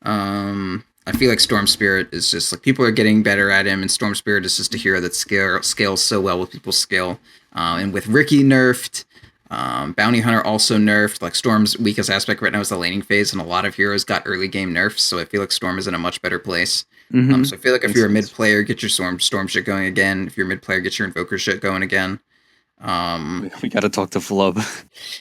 I feel like Storm Spirit is just like people are getting better at him, and Storm Spirit is just a hero that scales so well with people's skill. And with Ricky nerfed, Bounty Hunter also nerfed. Like Storm's weakest aspect right now is the laning phase, and a lot of heroes got early game nerfs. So I feel like Storm is in a much better place. Mm-hmm. So I feel like if you're a mid player, get your Storm shit going again. If you're a mid player, get your Invoker shit going again. We got to talk to Flub.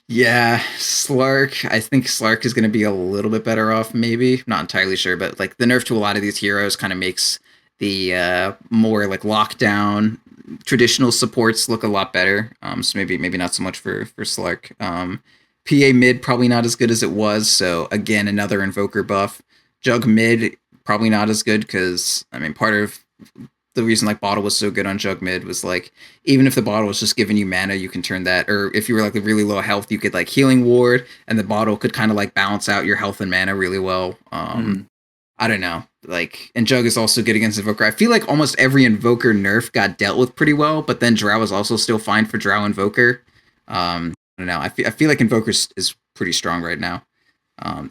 Yeah, Slark. I think Slark is going to be a little bit better off, maybe. Not entirely sure, but like the nerf to a lot of these heroes kind of makes the more like lockdown traditional supports look a lot better. So maybe not so much for Slark. PA mid probably not as good as it was. So again, another Invoker buff. Jug mid probably not as good because I mean part of the reason like bottle was so good on Jug mid was like even if the bottle was just giving you mana, you can turn that, or if you were like really low health, you could like healing ward, and the bottle could kind of like balance out your health and mana really well. I don't know, like, and Jug is also good against Invoker. I feel like almost every Invoker nerf got dealt with pretty well, but then Drow is also still fine for Drow Invoker. I don't know. I feel like Invoker is pretty strong right now.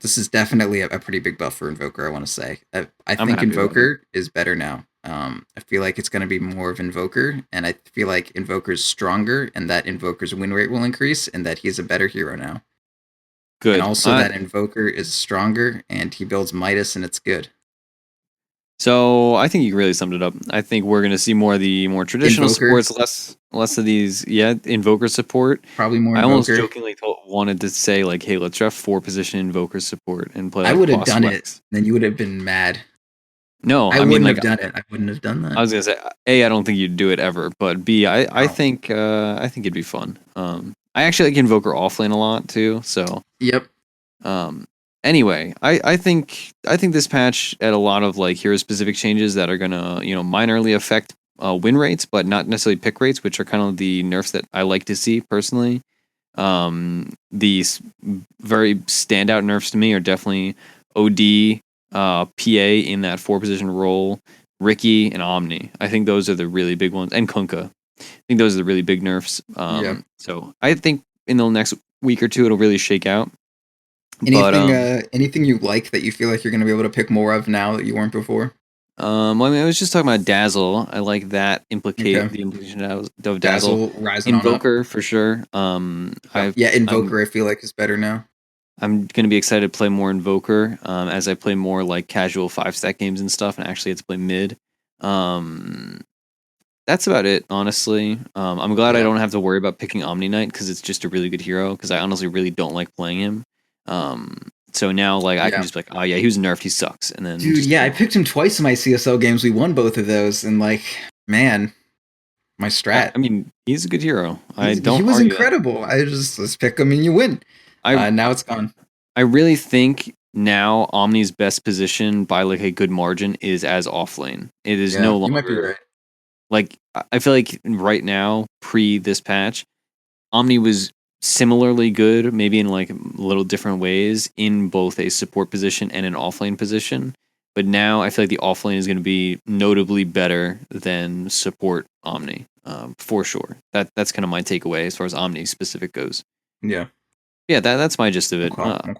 This is definitely a pretty big buff for Invoker, I want to say. I think Invoker is better now. I feel like it's going to be more of Invoker, and I feel like Invoker's stronger, and that Invoker's win rate will increase, and that he's a better hero now. Good. And also that Invoker is stronger, and he builds Midas, and it's good. So I think you really summed it up. I think we're going to see more of the more traditional supports, less of these, Invoker support. Probably more Invoker. I almost jokingly wanted to say, like, hey, let's draft 4-position Invoker support and play like, I would have done it. Then you would have been mad. No, I wouldn't have done it. I wouldn't have done that. I was gonna say, A, I don't think you'd do it ever, but B, I think it'd be fun. I actually like Invoker offlane a lot too. So yep. Anyway, I think this patch had a lot of like hero specific changes that are gonna minorly affect win rates, but not necessarily pick rates, which are kind of the nerfs that I like to see personally. These very standout nerfs to me are definitely OD, PA in that 4-position role, Ricky, and Omni. I think those are the really big ones, and Kunkka. I think those are the really big nerfs. So I think in the next week or two it'll really shake out. Anything you like that you feel like you're going to be able to pick more of now that you weren't before? I was just talking about Dazzle. I like that the implication of Dazzle. Invoker for sure. Invoker I feel like is better now. I'm going to be excited to play more Invoker as I play more like casual 5-stack games and stuff, and actually have to play mid. That's about it, honestly. I'm glad I don't have to worry about picking Omni Knight because it's just a really good hero, because I honestly really don't like playing him. So now, like, I can just be like, oh yeah, he was nerfed, he sucks, and then I picked him twice in my CSL games. We won both of those, and like, man, my strat. I mean, he's a good hero. He was incredible. Let's pick him and you win. Now it's gone. I really think now Omni's best position by like a good margin is as offlane. It is no longer. You might be right. Like, I feel like right now, pre this patch, Omni was similarly good, maybe in like little different ways, in both a support position and an offlane position. But now I feel like the offlane is going to be notably better than support Omni, for sure. That's kind of my takeaway as far as Omni specific goes. Yeah. Yeah, that's my gist of it. Okay.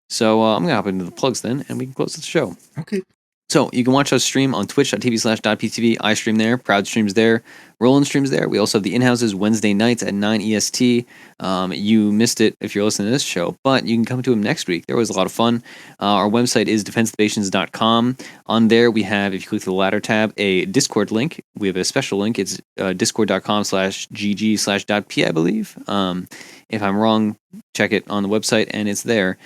So I'm going to hop into the plugs then, and we can close the show. Okay. So you can watch us stream on twitch.tv/.ptv. I stream there. Proud streams there. Roland streams there. We also have the in-houses Wednesday nights at 9 EST. You missed it if you're listening to this show, but you can come to them next week. They're always a lot of fun. Our website is defensethepations.com. On there, we have, if you click the ladder tab, a Discord link. We have a special link. It's discord.com/gg/.p, I believe. If I'm wrong, check it on the website, and it's there.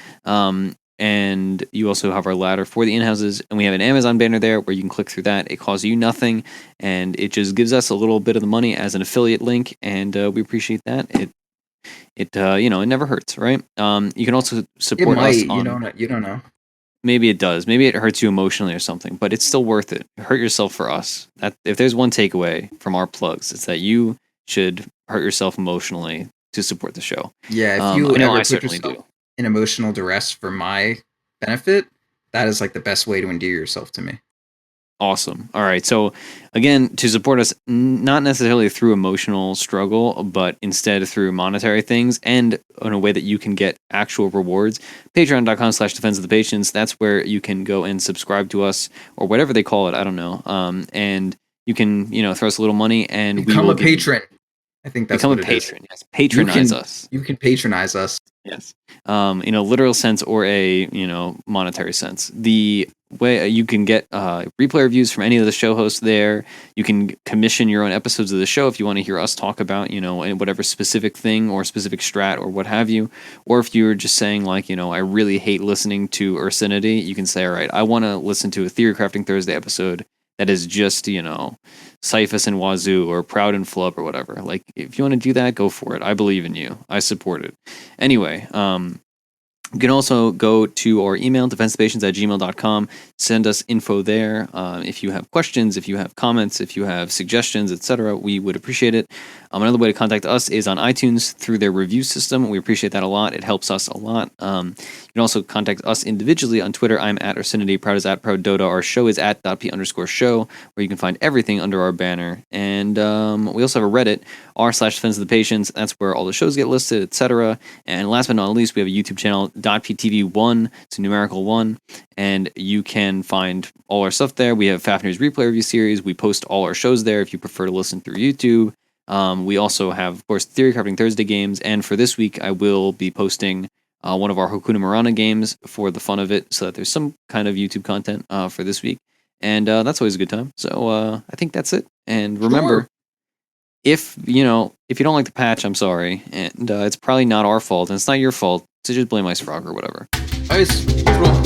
And you also have our ladder for the in-houses, and we have an Amazon banner there where you can click through that. It costs you nothing, and it just gives us a little bit of the money as an affiliate link, and we appreciate that. It never hurts, right? You can also support us. You don't know. Maybe it does. Maybe it hurts you emotionally or something, but it's still worth it. Hurt yourself for us. If there's one takeaway from our plugs, it's that you should hurt yourself emotionally to support the show. Yeah, if you I certainly do. In emotional duress for my benefit, that is like the best way to endear yourself to me. Awesome. All right. So again, to support us, not necessarily through emotional struggle, but instead through monetary things, and in a way that you can get actual rewards, patreon.com/defenseofthepatients. That's where you can go and subscribe to us, or whatever they call it. I don't know. And you can, throw us a little money, and become a patron. I think that's become a patron. Yes. Patronize us. You can patronize us. Yes. In a literal sense or a, monetary sense. The way you can get replay reviews from any of the show hosts there. You can commission your own episodes of the show if you want to hear us talk about, whatever specific thing or specific strat or what have you. Or if you're just saying like, I really hate listening to Ursinity, you can say, all right, I want to listen to a Theorycrafting Thursday episode that is just, Cyphus and Wazoo or Proud and Flub or whatever. Like, if you want to do that, go for it. I believe in you. I support it. Anyway, you can also go to our email, defensethepations@gmail.com. Send us info there. If you have questions, if you have comments, if you have suggestions, etc., we would appreciate it. Another way to contact us is on iTunes through their review system. We appreciate that a lot. It helps us a lot. You can also contact us individually on Twitter. I'm at Ursinity. Proud is at Proud Dota. Our show is at .p_show, where you can find everything under our banner. And we also have a Reddit, r/defenseofthepatients. That's where all the shows get listed, etc. And last but not least, we have a YouTube channel, .ptv1. It's a numerical 1. And you can find all our stuff there. We have Fafnir's replay review series. We post all our shows there if you prefer to listen through YouTube. We also have, of course, Theorycrafting Thursday games. And for this week, I will be posting one of our Hakuna Marana games for the fun of it, so that there's some kind of YouTube content for this week. And that's always a good time. So I think that's it. And remember, if you don't like the patch, I'm sorry. And it's probably not our fault. And it's not your fault. So just blame Ice Frog or whatever. Ice Frog.